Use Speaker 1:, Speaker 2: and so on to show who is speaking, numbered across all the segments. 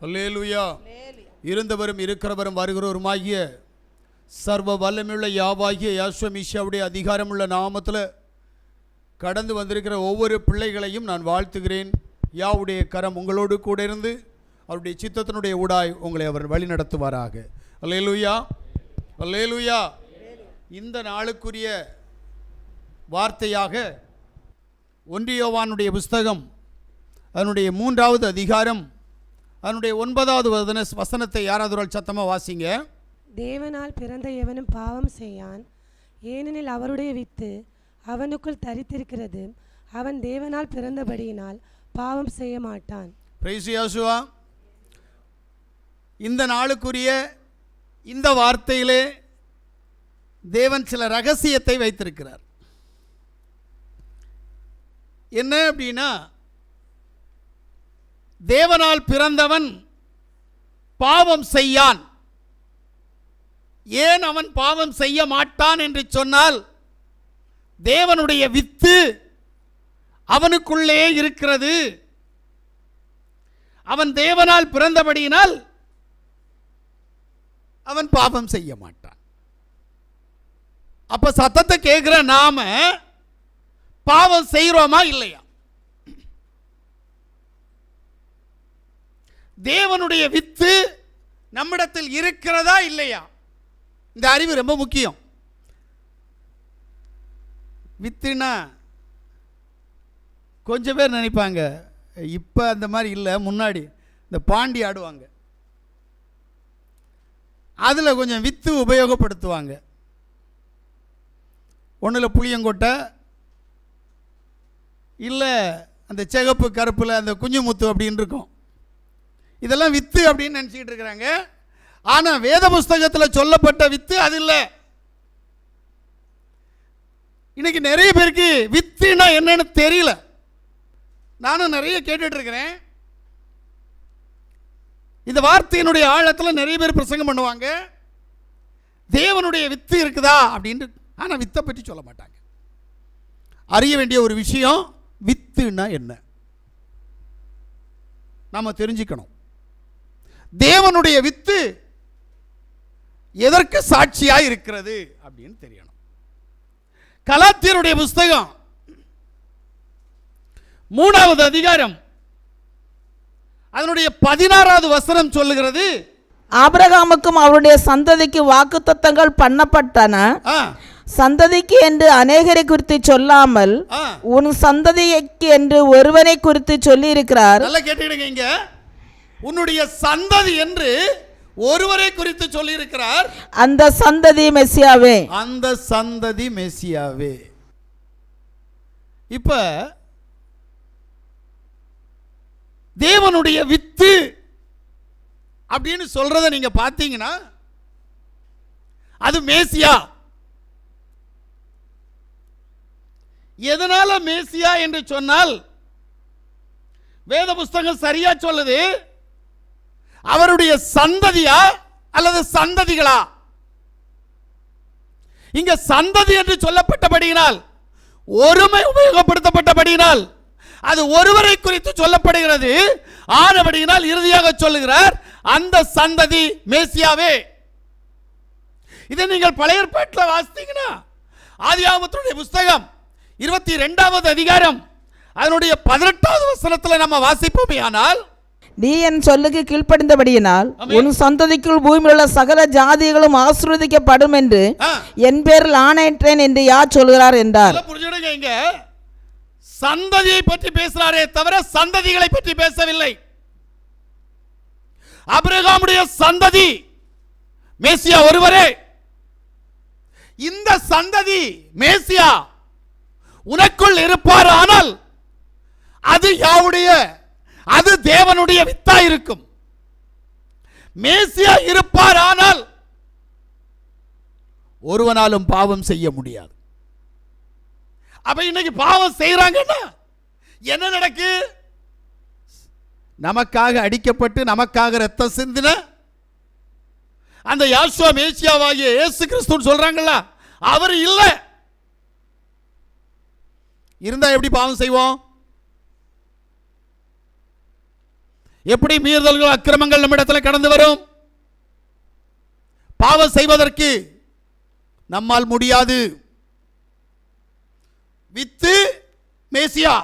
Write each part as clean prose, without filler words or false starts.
Speaker 1: அல்லேலூயா. இருந்தவரும் இருக்கிறவரும் வருகிறவருமாகிய சர்வ வல்லமையுள்ள யாவாகிய யாசுவ மீஷாவுடைய அதிகாரமுள்ள நாமத்தில் கடந்து வந்திருக்கிற ஒவ்வொரு பிள்ளைகளையும் நான் வாழ்த்துகிறேன். யாவுடைய கரம் உங்களோடு கூட இருந்து அவருடைய சித்தத்தினுடைய ஊடாய் உங்களை அவர் வழி நடத்துவாராக. அல்லேலூயா, அல்லேலூயா. இந்த நாளுக்குரிய வார்த்தையாக 1 யோவானுடைய புஸ்தகம் அதனுடைய 3வது அதிகாரம் அதனுடைய 9வது வசனத்தை யாராவது சத்தமாக வாசிங்க.
Speaker 2: தேவனால் பிறந்த எவனும் பாவம் செய்யான், ஏனெனில் அவருடைய வித்து அவனுக்குள் தரித்திருக்கிறது. அவன் தேவனால் பிறந்தபடியினால் பாவம் செய்ய மாட்டான். பிரைஸ் யேசுவா.
Speaker 1: இந்த நாளுக்குரிய இந்த வார்த்தையிலே தேவன் சில ரகசியத்தை வைத்திருக்கிறார். என்ன அப்படின்னா, தேவனால் பிறந்தவன் பாவம் செய்யான். ஏன் அவன் பாவம் செய்ய மாட்டான் என்று சொன்னால், தேவனுடைய வித்து அவனுக்குள்ளே இருக்கிறது. அவன் தேவனால் பிறந்தபடியினால் அவன் பாவம் செய்ய மாட்டான். அப்ப சத்தத்தை கேட்கிற நாம பாவம் செய்கிறோமா இல்லையா? தேவனுடைய வித்து நம்மிடத்தில் இருக்கிறதா இல்லையா? இந்த அறிவு ரொம்ப முக்கியம். வித்துனா கொஞ்சம் பேர் நினைப்பாங்க, இப்போ அந்த மாதிரி இல்லை, முன்னாடி இந்த பாண்டி ஆடுவாங்க, அதில் கொஞ்சம் வித்து உபயோகப்படுத்துவாங்க. ஒன்றில் புளியங்கொட்டை, இல்லை அந்த சிகப்பு கருப்பில் அந்த குஞ்சுமுத்து அப்படின்னு இருக்கும். இதெல்லாம் வித்து அப்படின்னு நினச்சிக்கிட்டு இருக்கிறாங்க. ஆனால் வேத புஸ்தகத்தில் சொல்லப்பட்ட வித்து அது இல்லை. இன்னைக்கு நிறைய பேருக்கு வித்துனா என்னன்னு தெரியல. நானும் நிறைய கேட்டுட்டு இருக்கிறேன். இந்த வார்த்தையினுடைய ஆழத்தில் நிறைய பேர் பிரசங்கம் பண்ணுவாங்க, தேவனுடைய வித்து இருக்குதா அப்படின்னு. ஆனால் வித்தை பற்றி சொல்ல மாட்டாங்க. அறிய வேண்டிய ஒரு விஷயம், வித்துனா என்ன நாம தெரிஞ்சுக்கணும். தேவனுடைய வித்து எதற்கு சாட்சியாக இருக்கிறது அப்படின்னு தெரியணும். கலாத்தியருடைய புஸ்தகம் 3வது அதிகாரம் அதனுடைய 16வது வசனம் சொல்லுகிறது,
Speaker 3: ஆபிரகாமுக்கும் அவருடைய சந்ததிக்கு வாக்குத்தத்தங்கள் பண்ணப்பட்டன. சந்ததிக்கு என்று அநேகரை குறித்து சொல்லாமல் உன் சந்ததிக்கு என்று ஒருவனை குறித்து சொல்லி இருக்கிறார்.
Speaker 1: நல்லா கேட்டுக்கிடுங்க. இங்க உன்னுடைய சந்ததி என்று ஒருவரை குறித்து சொல்லி இருக்கிறார்.
Speaker 3: அந்த சந்ததி மெசியாவே.
Speaker 1: அந்த சந்ததி மெசியாவே. இப்ப தேவனுடைய வித்து அப்படின்னு சொல்றத நீங்க பார்த்தீங்கன்னா அது மேசியா. எதனால மேசியா என்று சொன்னால், வேத புஸ்தகம் சரியா சொல்லுது, அவருடைய சந்ததியா அல்லது சந்ததிகளா? இங்க சந்ததி என்று சொல்லப்பட்டபடியினால், ஒருமை உபயோகப்படுத்தப்பட்டபடியினால் அது ஒருவரை குறித்து சொல்லப்படுகிறது. ஆனபடியினால் இறுதியாக சொல்லுகிறார், அந்த சந்ததி மேசியாவே. இதை நீங்கள் பழைய ஏற்பாட்டில் வாசித்தீங்கன்னா, ஆதியாகமத்தினுடைய புஸ்தகம் 22வது அதிகாரம் அதனுடைய 18வது வசனத்தில் நம்ம வாசிப்போமே. ஆனால்
Speaker 3: நீ என் சொல்லுக்கு கீழ்ப்படிந்தபடியினால் உன் சந்ததிக்குள் பூமியில் உள்ள சகல ஜாதிகளும் ஆசீர்வதிக்கப்படும் என்று என் பேரில் ஆணையிட்டேன் என்று யார் சொல்கிறார் என்றார்.
Speaker 1: புரிஞ்சுடுங்க, இங்க சந்ததியை பற்றி பேசுறாரே தவிர சந்ததிகளை பற்றி பேசவில்லை. ஆபிரகாமுடைய சந்ததி மேசியா ஒருவரே. இந்த சந்ததி மேசியா உனக்குள் இருப்பார். ஆனால் அது யாவுடைய? அது தேவனுடைய வித்தா இருக்கும். மேசியா இருப்பார், ஆனால் ஒருவனாலும் பாவம் செய்ய முடியாது. அப்ப இன்னைக்கு பாவம் செய்யறாங்கன்னா என்ன நடக்கு? நமக்காக அடிக்கப்பட்டு நமக்காக ரத்தம் சிந்தின அந்த யாசுவா மேசியாவாகிய இயேசு கிறிஸ்துன்னு சொல்றாங்கல்ல, அவர் இல்லை. இருந்தா எப்படி பாவம் செய்வோம்? எப்படி மீறுதல்கள் அக்கிரமங்கள் நம்மிடத்தில் கடந்து வரும்? பாவம் செய்வதற்கு நம்மால் முடியாது. வித்து மேசியா.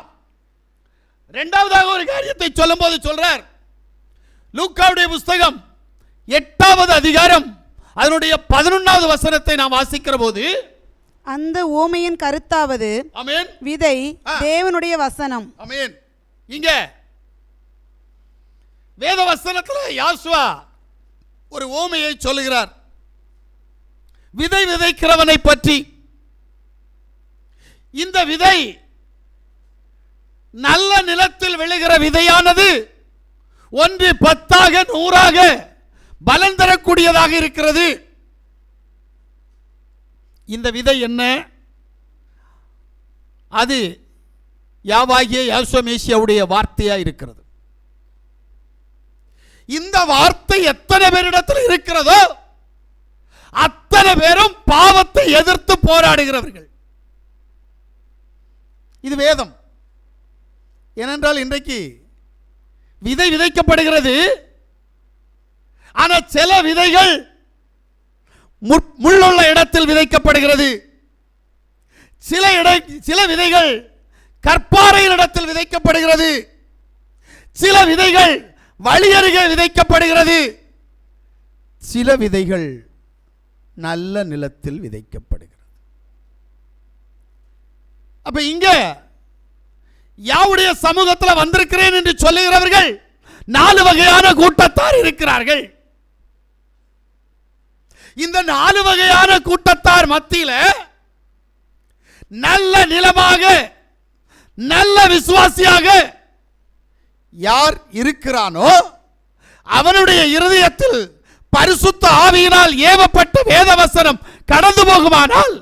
Speaker 1: இரண்டாவதாக ஒரு காரியத்தை சொல்லும் போது சொல்றார், லூக்காவுடைய புஸ்தகம் 8வது அதிகாரம் அதனுடைய 11வது வசனத்தை நாம் வாசிக்கிற போது,
Speaker 4: அந்த ஓமையின் கருத்தாவது,
Speaker 1: ஆமென்,
Speaker 4: விதை தேவனுடைய வசனம்.
Speaker 1: ஆமென். இங்க வேத வசனத்தில் யாசுவா ஒரு ஓமையை சொல்லுகிறார், விதை விதைக்கிறவனை பற்றி. இந்த விதை நல்ல நிலத்தில் விழுகிற விதையானது 1 10ஆக 100ஆக பலன் தரக்கூடியதாக இருக்கிறது. இந்த விதை என்ன? அது யாவாகிய யாசுவா மேசியாவுடைய வார்த்தையா இருக்கிறது. இந்த வார்த்தை எத்தனை பேரிடத்தில் இருக்கிறதோ அத்தனை பேரும் பாவத்தை எதிர்த்து போராடுகிறவர்கள். இது வேதம். ஏனென்றால் இன்றைக்கு விதை விதைக்கப்படுகிறது, ஆனால் சில விதைகள் முள்ளுள்ள இடத்தில் விதைக்கப்படுகிறது, சில விதைகள் கற்பாறையின் இடத்தில் விதைக்கப்படுகிறது, சில விதைகள் வழியருகே விதைக்கப்படுகிறது, சில விதைகள் நல்ல நிலத்தில் விதைக்கப்படுகிறது. அப்ப இங்க யாவுடைய சமூகத்தில் வந்திருக்கிறேன் என்று சொல்லுகிறவர்கள் 4 வகையான கூட்டத்தார் இருக்கிறார்கள். இந்த 4 வகையான கூட்டத்தார் மத்தியில நல்ல நிலமாக நல்ல விசுவாசியாக யார் இருக்கிறானோ அவனுடைய இருதயத்தில் பரிசுத்த ஆவியினால் ஏவப்பட்ட வேதவசனம் கடந்து போகுமானால்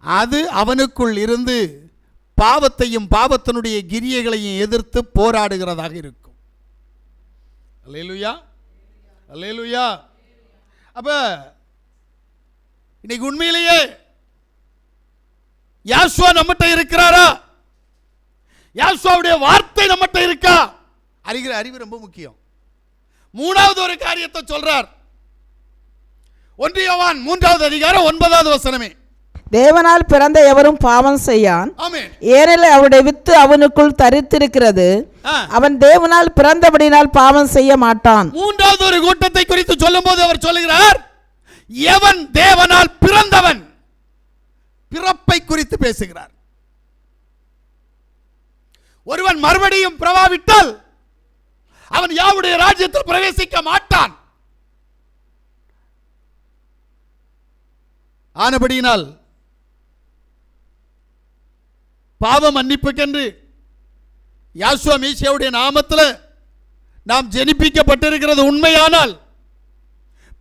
Speaker 1: அது அவனுக்குள் இருந்து பாவத்தையும் பாவத்தினுடைய கிரியைகளையும் எதிர்த்து போராடுகிறதாக இருக்கும். அல்லேலூயா, அல்லேலூயா. அப்ப இன்னைக்கு உண்மையிலேயே யாசுவா நம்மகிட்ட இருக்கிறாரா? யாசுவாவுடைய வார்த்தை நம்மகிட்ட இருக்கா? அறிவு ரொம்ப முக்கியம். 3வது ஒரு காரியத்தை சொல்றார். 1 யோவான் 3வது அதிகாரம் 9வது வசனமே,
Speaker 3: தேவனால் பிறந்த எவரும் பாவம் செய்யான், ஏனெனில் அவருடைய வித்து அவனுக்குள் தரித்திருக்கிறது, அவன் தேவனால் பிறந்தபடினால் பாவம் செய்ய மாட்டான்.
Speaker 1: 3வது ஒரு கூட்டத்தை குறித்து சொல்லும் போது அவர் சொல்லுகிறார், எவன் தேவனால் பிறந்தவன். பிறப்பை குறித்து பேசுகிறார். ஒருவன் மறுபடியும் பிறவாவிட்டால் அவன் யாவுடைய ராஜ்யத்தில் பிரவேசிக்க மாட்டான். ஆனபடியினால் பாவ மன்னிப்புக்கென்று யாசுவா மேசியாவுடைய நாமத்தில் நாம் ஜெனிப்பிக்கப்பட்டிருக்கிறது உண்மையானால்,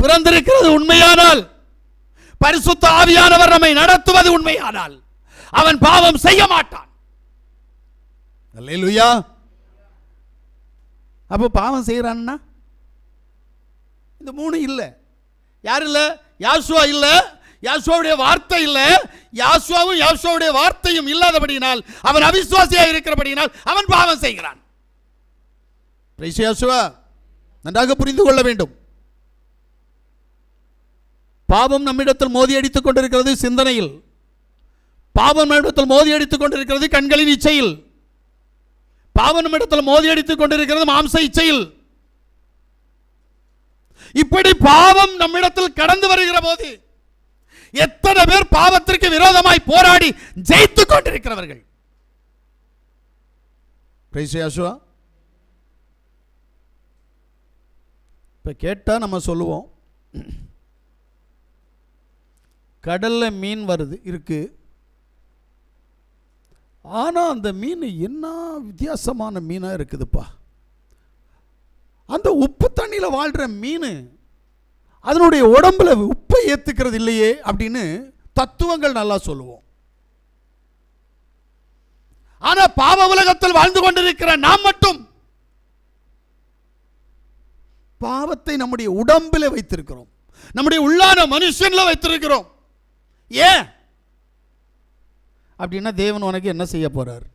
Speaker 1: பிறந்திருக்கிறது உண்மையானால், பரிசுத்த ஆவியானவர் நம்மை நடத்துவது உண்மையானால் அவன் பாவம் செய்ய மாட்டான். அல்லேலூயா. அப்போ பாவம் செய்யறான்னா இந்த 3 இல்லை. யார் இல்லை? யாசுவா இல்லை, யாசுவாவுடைய வார்த்தை இல்லை. யாசுவாவும் யாசுவாவுடைய வார்த்தையும் இல்லாதபடியினால், அவன் அவிசுவாசியாக இருக்கிறபடியினால் அவன் பாவம் செய்கிறான். யாசுவா நன்றாக புரிந்து கொள்ள வேண்டும். பாவம் நம்மிடத்தில் மோதி அடித்துக் கொண்டிருக்கிறது சிந்தனையில், பாவம் நம்மிடத்தில் மோதி அடித்துக் கொண்டிருக்கிறது கண்களின் இச்சையில், பாவம் நம்மிடத்தில் மோதி அடித்துக் கொண்டிருக்கிறது மாம்ச இச்சையில். இப்படி பாவம் நம்மிடத்தில் கடந்து வருகிற போது எத்தனை பேர் பாவத்திற்கு விரோதமாய் போராடி ஜெயித்துக் கொண்டிருக்கிறவர்கள். இப்ப கேட்டா நம்ம சொல்லுவோம், கடல்ல மீன் வருது இருக்கு, ஆனா அந்த மீன் என்ன வித்தியாசமான மீனா இருக்குதுப்பா. அந்த உப்பு தண்ணியில வாழ்ற மீன் அதனுடைய உடம்புல உப்பை ஏத்துக்கிறது இல்லையே அப்படின்னு தத்துவங்கள் நல்லா சொல்லுவோம். ஆனா பாவ உலகத்தில் வாழ்ந்து கொண்டிருக்கிற நாம் மட்டும் பாவத்தை நம்முடைய உடம்பில் வைத்திருக்கிறோம், நம்முடைய உள்ளான மனுஷன்ல வைத்திருக்கிறோம். ஏன் அப்படின்னா தேவன் உனக்கு என்ன செய்ய போறார்?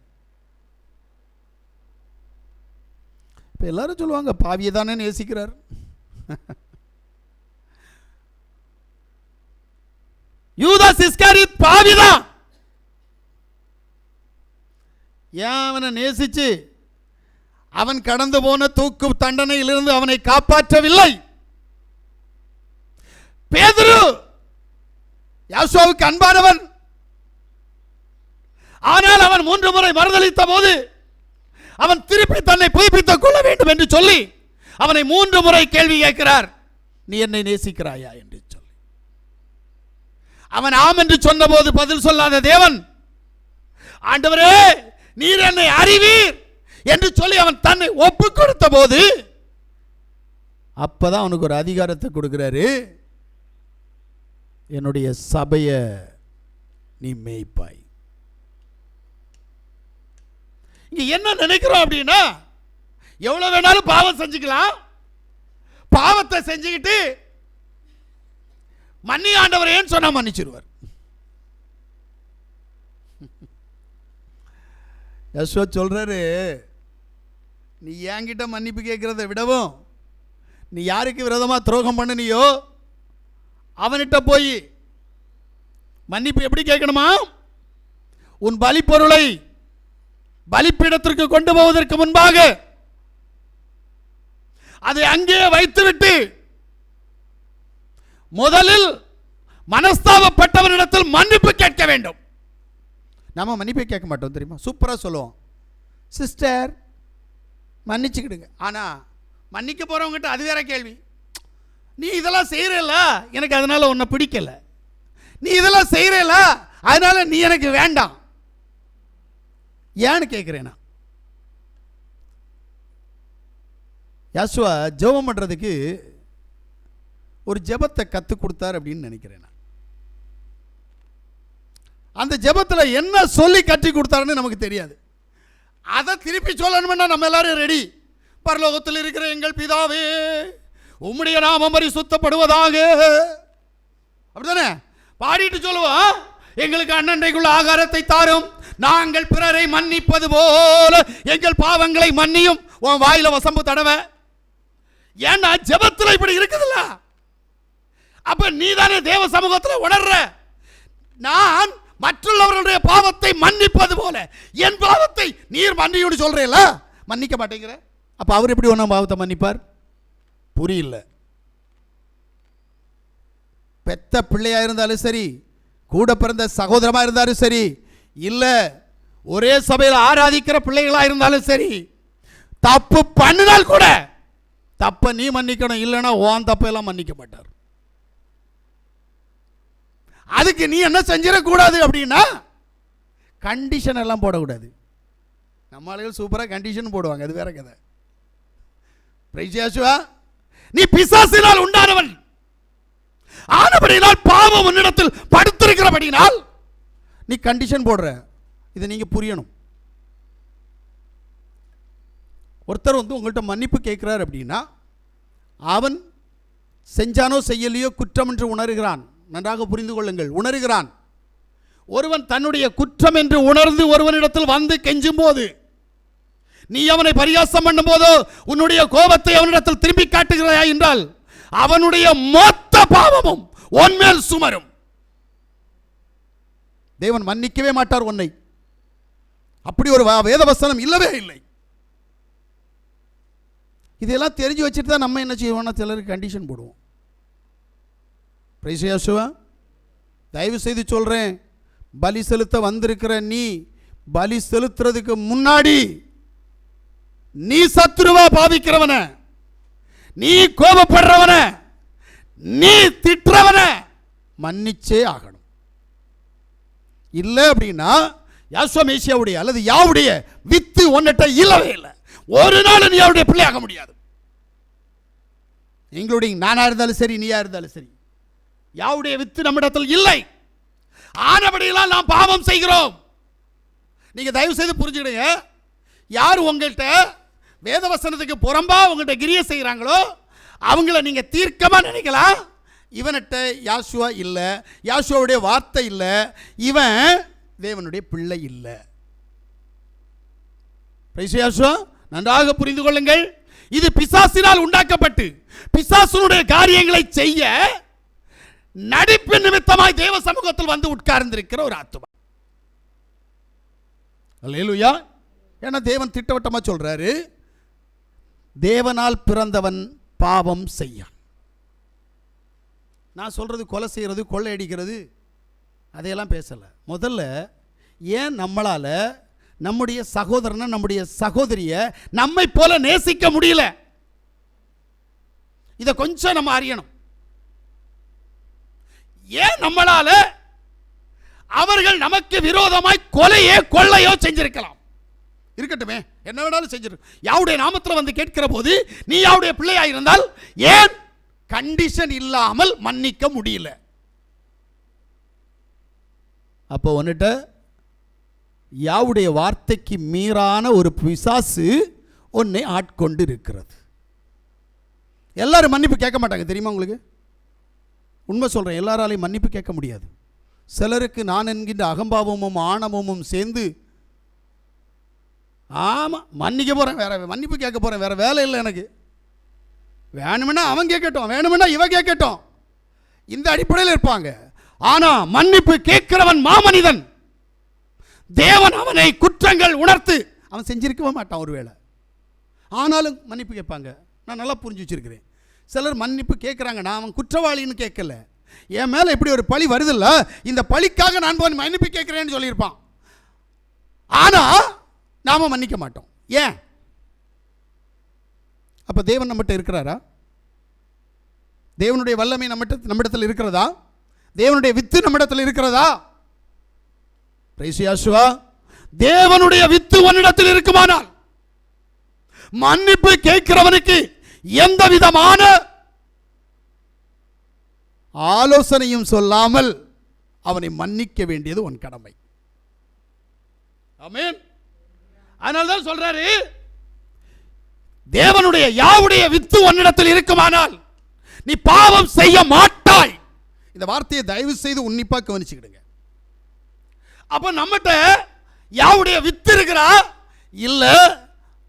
Speaker 1: இப்போ எல்லாரும் சொல்லுவாங்க பாவியை தானே நேசிக்கிறார். யூதாஸ் இஸ்காரியோத் பாவிதான். ஏன் அவனை நேசிச்சு அவன் கடந்து போன தூக்கு தண்டனையிலிருந்து அவனை காப்பாற்றவில்லை? பேதுரு யோசுவாவுக்கு அன்பானவன். ஆனால் அவன் 3 முறை மறுதலித்த போது அவன் திருப்பி தன்னை புதுப்பித்துக் கொள்ள வேண்டும் என்று சொல்லி அவனை 3 முறை கேள்வி கேட்கிறார், நீ என்னை நேசிக்கிறாயா என்று சொல்லி. அவன் ஆம் என்று சொன்ன போது பதில் சொல்லாத தேவன், ஆண்டவரே நீர் என்னை அறிவீர் என்று சொல்லி அவன் தன்னை ஒப்பு கொடுத்த போது அப்பதான் அவனுக்கு ஒரு அதிகாரத்தை கொடுக்கிறாரு, என்னுடைய சபையை நீ மேய்ப்பாய். இங்க என்ன நினைக்கிறோம் அப்படின்னா, எவ்வளவு வேணாலும் பாவம் செஞ்சுக்கலாம், பாவத்தை செஞ்சுக்கிட்டு மன்னி ஆண்டவரேன்னு சொன்னா மன்னிச்சிருவார். யசோ சொல்றாரு, நீ என்கிட்ட மன்னிப்பு கேட்கிறத விடவும் நீ யாருக்கு விரோதமா துரோகம் பண்ணினியோ அவன்கிட்ட போய் மன்னிப்பு எப்படி கேட்கணுமா? உன் பலி பொருளை பலிப்பீடத்திற்கு கொண்டு போவதற்கு முன்பாக அதை அங்கே வைத்துவிட்டு முதலில் மனஸ்தாபப்பட்டவரிடத்தில் மன்னிப்பு கேட்க வேண்டும். நாம மன்னிப்பை கேட்க மாட்டோம் தெரியுமா? சூப்பரா சொல்லுவோம், சிஸ்டர் மன்னிச்சுக்கிடுங்க. ஆனா மன்னிக்க போறவங்ககிட்ட அது வேற கேள்வி, நீ இதெல்லாம் செய்யறல எனக்கு அதனால உன்னை பிடிக்கல, நீ இதெல்லாம் செய்யறல அதனால நீ எனக்கு வேண்டாம் ஏன்னு கேட்கிறேன். யோசுவா ஜெபம் பண்றதுக்கு ஒரு ஜெபத்தை கற்றுக் கொடுத்தார் அப்படின்னு நினைக்கிறேன். அந்த ஜெபத்தில் என்ன சொல்லி கற்றுக் கொடுத்தாருன்னு நமக்கு தெரியாது. அதை திருப்பி சொல்லணும்னா நம்ம எல்லாரும் ரெடி. பரலோகத்தில் இருக்கிற எங்கள் பிதாவே உம்முடைய நாமம் பரிசுத்தப்படுவதாக, அப்படித்தானே பாடிட்டு சொல்லுவோம். எங்களுக்கு அன்னன்றைக்குள்ள ஆகாரத்தை தாரும், நாங்கள் பிறரை மன்னிப்பது போல எங்கள் பாவங்களை மன்னியும். உன் வாயில வசம்பு தடவை. ஏன்னா ஜெபத்தில் இப்படி இருக்குதுல்ல, அப்ப நீ தானே தேவ சமூகத்தில் உணர்ற, நான் மற்றவர்களுடைய பாவத்தை மன்னிப்பது போல என் பாவத்தை நீர் மன்னியுன்னு சொல்றேல, மன்னிக்க மாட்டேங்கிற. அப்ப அவர் எப்படி ஒன்றும் பாவத்தை மன்னிப்பார்? புரியல. பெத்த பிள்ளையா இருந்தாலும் சரி, கூட பிறந்த சகோதரமா இருந்தாலும் சரி, இல்ல ஒரே சபையில் ஆராதிக்கிற பிள்ளைகளா இருந்தாலும் சரி, தப்பு பண்ணினால் கூட தப்ப நீ மன்னிக்கணும், இல்லைன்னா உன் தப்பெல்லாம் மன்னிக்க மாட்டார். அதுக்கு நீ என்ன செஞ்சிடக்கூடாது அப்படின்னா கண்டிஷன் எல்லாம் போடக்கூடாது. நம்ம ஆளுகள் சூப்பராக கண்டிஷன் போடுவாங்க, அது வேற கதை. நீ பிசாசினால் உண்டானவன் ஆனபடினால் பாவம் உன்னிடத்தில் படுத்திருக்கிறபடினால் நீ கண்டிஷன் போடுற. இதை நீங்க புரியணும். ஒருத்தர் உங்கள்கிட்ட மன்னிப்பு கேட்கிறார் அப்படின்னா அவன் செஞ்சானோ செய்யலையோ குற்றம் என்று உணர்கிறான். நன்றாக புரிந்து கொள்ளுங்கள், உணர்கிறான். ஒருவன் தன்னுடைய குற்றம் என்று உணர்ந்து ஒருவனிடத்தில் வந்து கெஞ்சும் போது, நீ அவனை பரிகாசம் பண்ணும் போதோ உன்னுடைய கோபத்தை அவனிடத்தில் திரும்பி காட்டுகிறாயா என்றால் அவனுடைய மொத்த பாவமும் உன்மேல் சுமரும். தேவன் மன்னிக்கவே மாட்டார் உன்னை. அப்படி ஒரு வேதவசனம் இல்லவே இல்லை. இதெல்லாம் தெரிஞ்சு வச்சுட்டு தான் நம்ம என்ன செய்வோம்னா சிலருக்கு கண்டிஷன் போடுவோம். தயவு செய்து சொல்றேன், பலி செலுத்த வந்திருக்கிற நீ பலி செலுத்துறதுக்கு முன்னாடி நீ சத்துருவா பாவிக்கிறவன, நீ கோபப்படுறவன, நீ திட்டுறவன மன்னிச்சே ஆகணும். இல்லை அப்படின்னா யாசுவமேசியாவுடைய அல்லது யாவுடைய வித்து உன்னிட்ட இல்லவே இல்லை. ஒரு நாள் நீ அவருடைய பிள்ளையாக முடியாது. இன்க்ளூடிங் நானா இருந்தாலும் சரி, நீயா இருந்தாலும் சரி, யாவுடைய வித்து நம்மிடத்தில் இல்லை. ஆனபடியெல்லாம் நாம் பாவம் செய்கிறோம். நீங்க தயவு செய்து புரிஞ்சுக்கிடுங்க. யார் உங்கள்கிட்ட வேதவசனத்துக்கு புறம்பா உங்கள்கிட்ட கிரியை செய்கிறாங்களோ அவங்கள நீங்க தீர்க்கமா நினைக்கலாம். இவன்கிட்ட யாசுவா இல்லை, யாசுவாவுடைய வார்த்தை இல்லை, இவன் தேவனுடைய பிள்ளை இல்லை. யாசுவா நன்றாக புரிந்து கொள்ளுங்கள். இது பிசாசினால் உண்டாக்கப்பட்டு பிசாசுடைய காரியங்களை செய்ய நடிப்பு நிமித்தமாய் தேவ சமூகத்தில் வந்து உட்கார்ந்திருக்கிற ஒரு ஆத்துமா. அல்லேலூயா. ஏன்னா தேவன் திட்டவட்டமா சொல்றாரு, தேவனால் பிறந்தவன் பாவம் செய்யான். நான் சொல்றது கொலை செய்யறது, கொள்ளையடிக்கிறது அதையெல்லாம் பேசல. முதல்ல ஏன் நம்மளால நம்முடைய சகோதரனை, நம்முடைய சகோதரிய நம்மை போல நேசிக்க முடியல? இதை கொஞ்சம் நம்ம அறியணும். ஏன் நம்மளால அவர்கள் நமக்கு விரோதமாய் கொலையோ கொள்ளையோ செஞ்சிருக்கலாம், இருக்கட்டுமே, என்ன வேணாலும் செஞ்சிருக்க. யாவுடைய நாமத்தில் வந்து கேட்கிற போது நீ யாவுடைய பிள்ளையா இருந்தால் ஏன் கண்டிஷன் இல்லாமல் மன்னிக்க முடியல? அப்போ ஒன்னுட்ட யாவுடைய வார்த்தைக்கு மீறான ஒரு பிசாசு உன்னை ஆட்கொண்டு இருக்கிறது. எல்லாரும் மன்னிப்பு கேட்க மாட்டாங்க, தெரியுமா உங்களுக்கு? உண்மை சொல்கிறேன், எல்லாராலையும் மன்னிப்பு கேட்க முடியாது. சிலருக்கு நான் என்கின்ற அகம்பாவமும் ஆணவமும் சேர்ந்து, ஆமாம் மன்னிக்க போகிறேன், வேற மன்னிப்பு கேட்க போகிறேன், வேற வேலை இல்லை எனக்கு, வேணுமென்னா அவன் கேட்கட்டும், வேணுமென்னா இவன் கேட்கட்டும், இந்த அடிப்படையில் இருப்பாங்க. ஆனால் மன்னிப்பு கேட்கிறவன் மாமனிதன். தேவன் அவனை குற்றங்கள் உணர்த்து அவன் செஞ்சிருக்கவே மாட்டான் ஒருவேளை, ஆனாலும் மன்னிப்பு கேட்பாங்க. நான் நல்லா புரிஞ்சு வச்சிருக்கிறேன். சிலர் மன்னிப்பு கேட்குறாங்க, நான் அவன் குற்றவாளின்னு கேட்கல, என் மேலே இப்படி ஒரு பழி வருதில்ல, இந்த பழிக்காக நான் போய் மன்னிப்பு கேட்குறேன்னு சொல்லியிருப்பான். ஆனால் நாம் மன்னிக்க மாட்டோம். ஏன்? அப்போ தேவன் நம்மகிட்ட இருக்கிறாரா? தேவனுடைய வல்லமை நம்மிடத்தில் இருக்கிறதா? தேவனுடைய வித்து நம்மிடத்தில் இருக்கிறதா? தேவனுடைய வித்து உன்னிடத்தில் இருக்குமானால் மன்னிப்பு கேட்கிறவனுக்கு எந்த விதமான ஆலோசனையும் சொல்லாமல் அவனை மன்னிக்க வேண்டியது உன் கடமை. ஆமென். அதனால்தான் சொல்றாரு, தேவனுடைய யாவுடைய வித்து உன்னிடத்தில் இருக்குமானால் நீ பாவம் செய்ய மாட்டாய். இந்த வார்த்தையை தயவு செய்து உன்னிப்பா கவனிச்சுக்கிடுங்க. அப்ப நம்மகிட்ட யாவுடைய வித்து இருக்கிறா? இல்ல,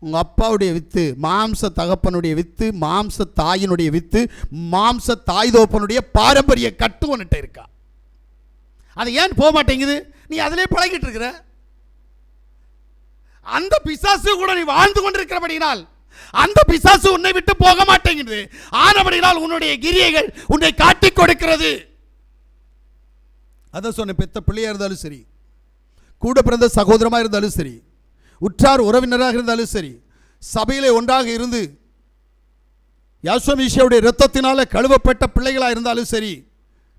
Speaker 1: உங்க அப்பாவுடைய வித்து, மாம்ச தகப்பனுடைய வித்து, மாம்ச தாயினுடைய வித்து, மாம்ச தாய் தோப்பனுடைய பாரம்பரிய கட்டு ஒன்னுட்ட இருக்கா. அது ஏன் போக மாட்டேங்குது? நீ அதிலே பழகிட்டு இருக்கிற. அந்த பிசாசு கூட நீ வாழ்ந்து கொண்டிருக்கிறபடினால் அந்த பிசாசு உன்னை விட்டு போக மாட்டேங்குது. ஆனபடினால் உன்னுடைய கிரியைகள் உன்னை காட்டிக் கொடுக்கிறது. அதான் சொன்ன, பெத்த பிள்ளையா இருந்தாலும் சரி, கூட பிறந்த சகோதரமாக இருந்தாலும் சரி, உற்றார் உறவினராக இருந்தாலும் சரி, சபையிலே ஒன்றாக இருந்து யாசோமிஷியாவுடைய இரத்தத்தினால கழுவப்பட்ட பிள்ளைகளாக இருந்தாலும் சரி,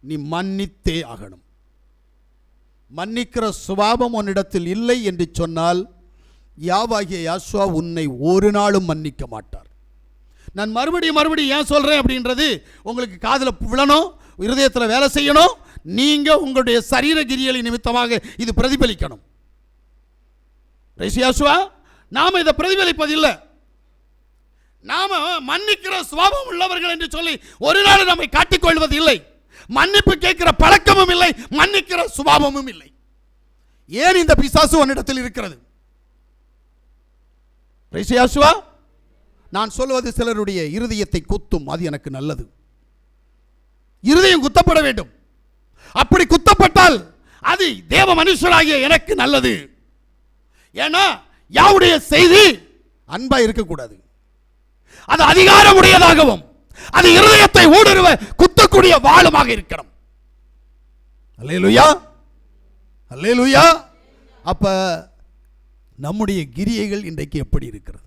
Speaker 1: நீ மன்னித்தே ஆகணும். மன்னிக்கிற சுபாவம் உன்னிடத்தில் இல்லை என்று சொன்னால் யாவாகிய யாசுவா உன்னை ஒரு நாளும் மன்னிக்க மாட்டார். நான் மறுபடியும் ஏன் சொல்றேன் அப்படின்றது உங்களுக்கு காதில் விழணும், இருதயத்தில் வேலை செய்யணும். நீங்க உங்களுடைய சரீர கிரியலை நிமித்தமாக இது பிரதிபலிக்கணும். நாம இதை பிரதிபலிப்பதில்லை. நாம மன்னிக்கிற சுபாவம் உள்ளவர்கள் என்று சொல்லி ஒரு நாள் நம்மை காட்டிக்கொள்வது இல்லை. மன்னிப்பு கேட்கிற பழக்கமும் இல்லை, மன்னிக்கிற சுபாவமும் இல்லை. ஏன் இந்த பிசாசு உன்னிடத்தில் இருக்கிறது? நான் சொல்வது சிலருடைய இருதயத்தை குத்தும், அது எனக்கு நல்லது. இருதயம் குத்தப்பட வேண்டும். அப்படி குத்தப்பட்டால் அது தேவ மனுஷராகிய எனக்கு நல்லது. ஏன்னா யாவுடைய செய்தி அன்பா இருக்கக்கூடாது, அது அதிகாரமுடையதாகவும் அது இருதயத்தை ஊடுருவ குத்தக்கூடிய வாளுமாக இருக்கணும். அல்லேலூயா, அல்லேலூயா. அப்ப நம்முடைய கிரியைகள் இன்றைக்கு எப்படி இருக்கிறது?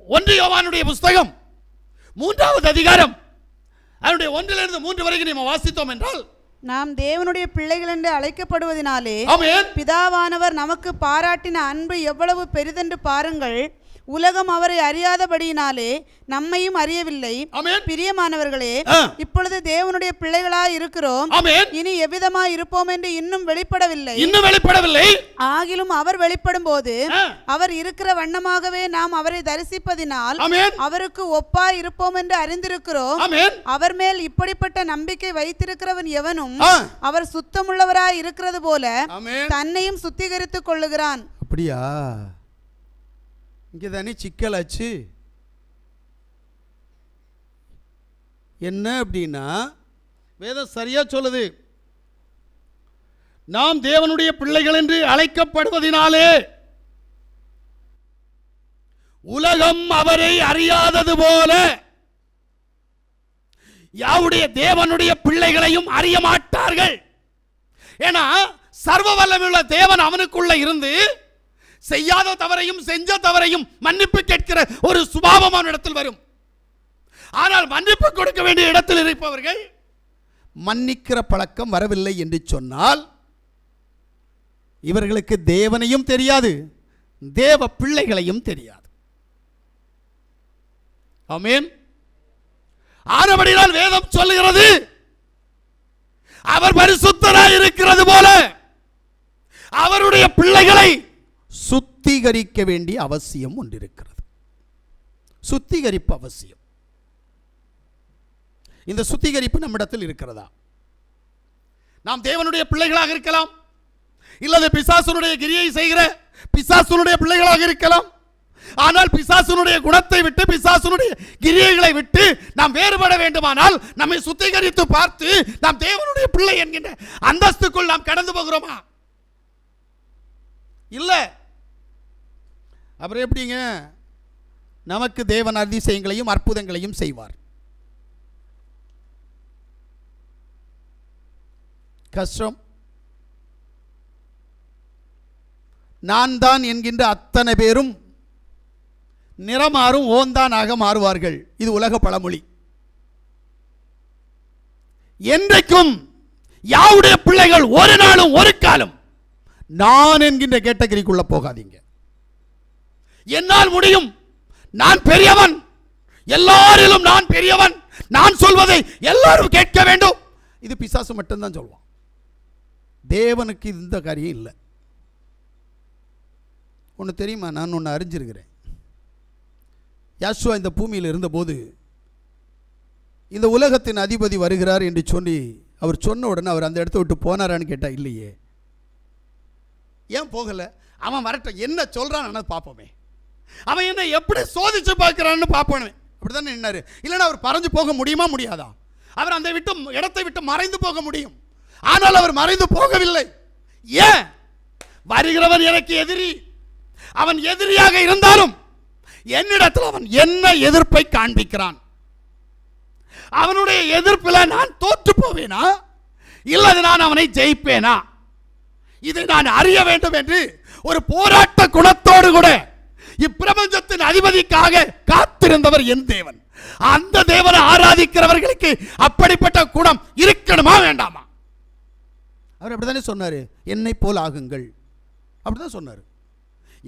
Speaker 1: 1 யோவானுடைய புஸ்தகம் 3வது அதிகாரம் அதனுடைய 1 முதல் 3 வரைக்கும் நம்ம வாசித்தோம் என்றால்,
Speaker 4: நாம் தேவனுடைய பிள்ளைகள் என்று அழைக்கப்படுவதினாலே
Speaker 1: ஆமென்,
Speaker 4: பிதாவானவர் நமக்கு பாராட்டின அன்பு எவ்வளவு பெரிதென்று பாருங்கள். உலகம் அவரை அறியாதபடியினாலே நம்மையும் அறியவில்லை. பிரியமானவர்களே, இப்பொழுது தேவனுடைய பிள்ளைகளாய் இருக்கிறோம். இனி எவ்விதமாய் இருப்போம் என்று இன்னும் வெளிப்படவில்லை. ஆகிலும் அவர் வெளிப்படும் போது அவர் இருக்கிற வண்ணமாகவே நாம் அவரை தரிசிப்பதினால் அவருக்கு ஒப்பாய் இருப்போம் என்று அறிந்திருக்கிறோம். அவர் மேல் இப்படிப்பட்ட நம்பிக்கை வைத்திருக்கிறவன் எவனும் அவர் சுத்தமுள்ளவராய் இருக்கிறது போல தன்னையும் சுத்திகரித்துக் கொள்ளுகிறான்.
Speaker 1: அப்படியா? இங்கே தானே சிக்கலாச்சு. என்ன அப்படின்னா, வேதம் சரியா சொல்லுது, நாம் தேவனுடைய பிள்ளைகள் என்று அழைக்கப்படுவதினாலே உலகம் அவரை அறியாதது போல யாவுடைய தேவனுடைய பிள்ளைகளையும் அறிய மாட்டார்கள். ஏன்னா சர்வ வல்லமையுள்ள தேவன் அவனுக்குள்ள இருந்து செய்யாத தவறையும் செஞ்ச தவறையும் மன்னிப்பு கேட்கிற ஒரு சுபாவம் அவனிடத்தில் வரும். ஆனால் மன்னிப்பு கொடுக்க வேண்டிய இடத்தில் இருப்பவர்கள் மன்னிக்கிற பழக்கம் வரவில்லை என்று சொன்னால் இவர்களுக்கு தேவனையும் தெரியாது, தேவ பிள்ளைகளையும் தெரியாது. ஆமென். ஆனபடியால் வேதம் சொல்லுகிறது, அவர் பரிசுத்தராய் இருக்கிறது போல அவருடைய பிள்ளைகளை சுத்திகரிக்க வேண்டிய அவசியம் ஒன்றிருக்கிறது. சுத்திகரிப்பு அவசியம். இந்த சுத்திகரிப்பு நம்மிடத்தில் இருக்கிறதா? நாம் தேவனுடைய பிள்ளைகளாக இருக்கலாம், இல்லது பிசாசுனுடைய கிரியை செய்கிற பிசாசுனுடைய பிள்ளைகளாக இருக்கலாம். ஆனால் பிசாசுனுடைய குணத்தை விட்டு, பிசாசுனுடைய கிரியைகளை விட்டு நாம் வேறுபட வேண்டுமானால் நம்மை சுத்திகரித்து பார்த்து நாம் தேவனுடைய பிள்ளை என்கின்ற அந்தஸ்துக்குள் நாம் கடந்து போகிறோமா? இல்ல. அப்புறம் எப்படிங்க நமக்கு தேவன் அதிசயங்களையும் அற்புதங்களையும் செய்வார்? கஷ்டம். நான் தான் என்கின்ற அத்தனை பேரும் நிறமாறும் ஓந்தானாக மாறுவார்கள். இது உலக பழமொழி. என்றைக்கும் யாவுடைய பிள்ளைகள் ஒரு நாளும் ஒரு காலம் நான் என்கின்ற கேட்டகரிக்குள்ள போகாதீங்க. என்னால் முடியும், நான் பெரியவன், எல்லாரிலும் நான் பெரியவன், நான் சொல்வதை எல்லாரும் கேட்க வேண்டும், இது பிசாசு மட்டும்தான் சொல்வான். தேவனுக்கு இந்த காரியம் இல்லை. ஒன்று தெரியுமா? நான் ஒன்று அறிஞ்சிருக்கிறேன். யாசுவா இந்த பூமியில் இருந்தபோது இந்த உலகத்தின் அதிபதி வருகிறார் என்று சொல்லி அவர் சொன்ன உடனே அவர் அந்த இடத்த விட்டு போனாரான்னு கேட்டால் இல்லையே. ஏன் போகலை? அவன் வரட்டும், என்ன சொல்கிறான்னு பார்ப்போமே, அவன் என்ன எப்படி சோதிச்சு பார்க்கிறான்னு பார்ப்போமே, அப்படி தானே நின்னாரு. இல்லைன்னா அவர் பறந்து போக முடியுமா? முடியாதா? அவர் அந்த இடத்தை விட்டு மறைந்து போக முடியும். ஆனால் அவர் மறைந்து போகவில்லை. ஏன்? வருகிறவன் எனக்கு எதிரி. அவன் எதிரியாக இருந்தாலும் என்னிடத்தில் அவன் என்ன எதிர்ப்பை காண்பிக்கிறான்? அவனுடைய எதிர்ப்பில் நான் தோற்று போவேனா, இல்லது நான் அவனை ஜெயிப்பேனா? இதை நான் அறிய வேண்டும் என்று ஒரு போராட்ட குணத்தோடு கூட இப்பிரபஞ்சத்தின் அதிபதிக்காக காத்திருந்தவர் என் தேவன். அந்த தேவனை ஆராதிக்கிறவர்களுக்கு அப்படிப்பட்ட குணம் இருக்கணுமா வேண்டாமா? அவர் அப்படித்தானே சொன்னாரு, என்னை போல் ஆகுங்கள். அப்படிதான் சொன்னார்.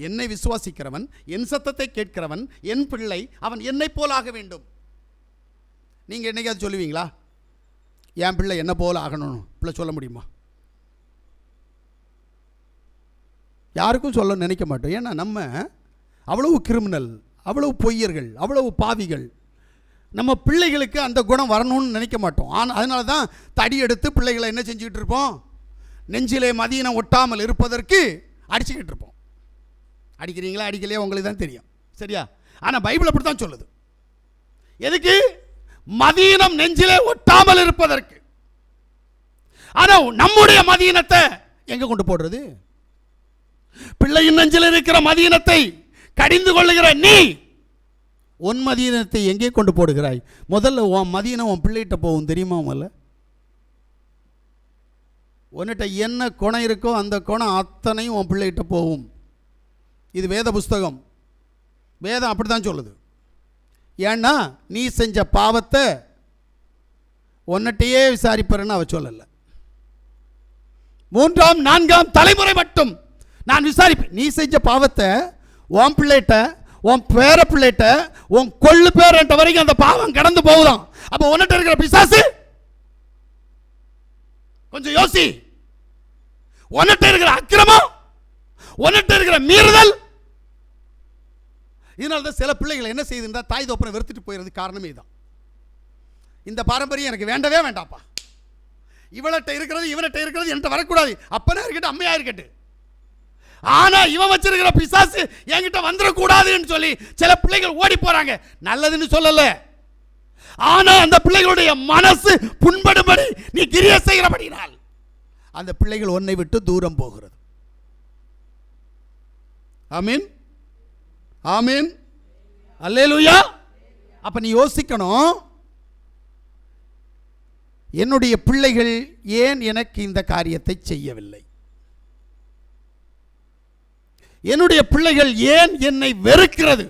Speaker 1: என்னை விசுவாசிக்கிறவன், என் சத்தத்தை கேட்கிறவன் என் பிள்ளை, அவன் என்னை போல் ஆக வேண்டும். நீங்க என்னைக்காவது சொல்லுவீங்களா, என் பிள்ளை என்ன போல் ஆகணும்? பிள்ளை சொல்ல முடியுமா? யாருக்கும் சொல்ல நினைக்க மாட்டோம். ஏன்னா நம்ம அவ்வளவு கிரிமினல், அவ்வளவு பொய்யர்கள், அவ்வளவு பாவிகள். நம்ம பிள்ளைகளுக்கு அந்த குணம் வரணும்னு நினைக்க மாட்டோம். ஆனால் அதனால தான் தடி எடுத்து பிள்ளைகளை என்ன செஞ்சுக்கிட்டு இருப்போம்? நெஞ்சிலே மதியினம் ஒட்டாமல் இருப்பதற்கு அடிச்சுக்கிட்டு இருப்போம். அடிக்கிறீங்களா அடிக்கலையா உங்களுக்கு தான் தெரியும், சரியா? ஆனால் பைபிள் அப்படி தான் சொல்லுது. எதுக்கு? மதீனம் நெஞ்சிலே ஒட்டாமல் இருப்பதற்கு. ஆனால் நம்முடைய மதீனத்தை எங்கே கொண்டு போடுறது? பிள்ளையின் நெஞ்சில் இருக்கிற மதீனத்தை கடிந்து கொள்ளுகிற நீ உன் மதீனத்தை எங்கே கொண்டு போடுகிறாய்? முதல்ல உன் மதீனம் உன் பிள்ளைகிட்ட போகும், தெரியுமா? முதல்ல உன்னிட்ட என்ன குணம் இருக்கோ அந்த குணம் அத்தனையும் உன் பிள்ளைகிட்ட போகும். இது வேத புஸ்தகம். வேதம் அப்படி தான் சொல்லுது. ஏன்னா நீ செஞ்ச பாவத்தை உன்னிட்டையே விசாரிப்பறன்னு அவ சொல்லலை. 3ஆம் 4ஆம் தலைமுறை மட்டும் நான் விசாரிப்பேன். நீ செஞ்ச பாவத்தை உன் பிள்ளைகிட்ட, உன் பேர பிள்ளைகிட்ட, உன் கொள்ளு பேரண்ட வரைக்கும் அந்த பாவம் கடந்து போகுதான். அப்போ உன்னிட்ட இருக்கிற பிசாசு கொஞ்சம் யோசி. உன்னிட்ட இருக்கிற அக்கிரமம், உன்னிட்ட இருக்கிற மீறுதல். இதனால தான் சில பிள்ளைகள் என்ன செய்யுதுன்னா தாய் தோப்பனை வெறுத்துட்டு போயிடுறது காரணமே தான். இந்த பாரம்பரியம் எனக்கு வேண்டவே வேண்டாப்பா, இவள்கிட்ட இருக்கிறது இவன்கிட்ட இருக்கிறது என்கிட்ட வரக்கூடாது, அப்பனா இருக்கட்டும் அம்மையா இருக்கட்டும், ஆனா இவன் வச்சிருக்கிற பிசாசு என்கிட்ட வந்துடக்கூடாதுன்னு சொல்லி சில பிள்ளைகள் ஓடி போறாங்க. நல்லதுன்னு சொல்லல, ஆனா அந்த பிள்ளைகளுடைய மனசு புண்படும்படி நீ கிரியை செய்கிறபடினால் அந்த பிள்ளைகள் உன்னை விட்டு தூரம் போகிறது. ஆமீன், ஆமீன், அல்லேலூயா. அப்ப நீ யோசிக்கணும், என்னுடைய பிள்ளைகள் ஏன் எனக்கு இந்த காரியத்தை செய்யவில்லை? என்னுடைய பிள்ளைகள் ஏன் என்னை வெறுக்கிறது?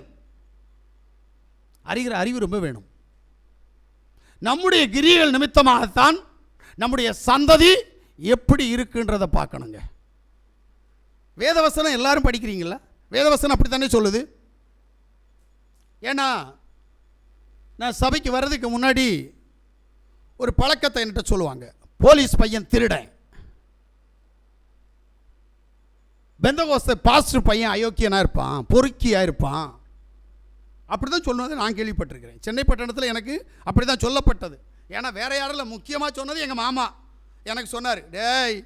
Speaker 1: அறிகிற அறிவு ரொம்ப வேணும். நம்முடைய கிரியைகள் நிமித்தமாகத்தான் நம்முடைய சந்ததி எப்படி இருக்குன்றதை பார்க்கணுங்க. வேதவசனம் எல்லாரும் படிக்கிறீங்களா? வேதவசனம் அப்படித்தானே சொல்லுது. ஏன்னா நான் சபைக்கு வர்றதுக்கு முன்னாடி ஒரு பழக்கத்தை என்கிட்ட சொல்லுவாங்க, போலீஸ் பையன் திருடன், பெந்தகோஸ்தே பாஸ்டர் பையன் அயோக்கியனாக இருப்பான், பொறுக்கியாக இருப்பான், அப்படி தான் சொல்லுவது நான் கேள்விப்பட்டிருக்கிறேன். சென்னை பட்டணத்தில் எனக்கு அப்படி தான் சொல்லப்பட்டது. ஏன்னா வேற யாரும் இல்லை, முக்கியமாக சொன்னது எங்கள் மாமா எனக்கு சொன்னார், டேய்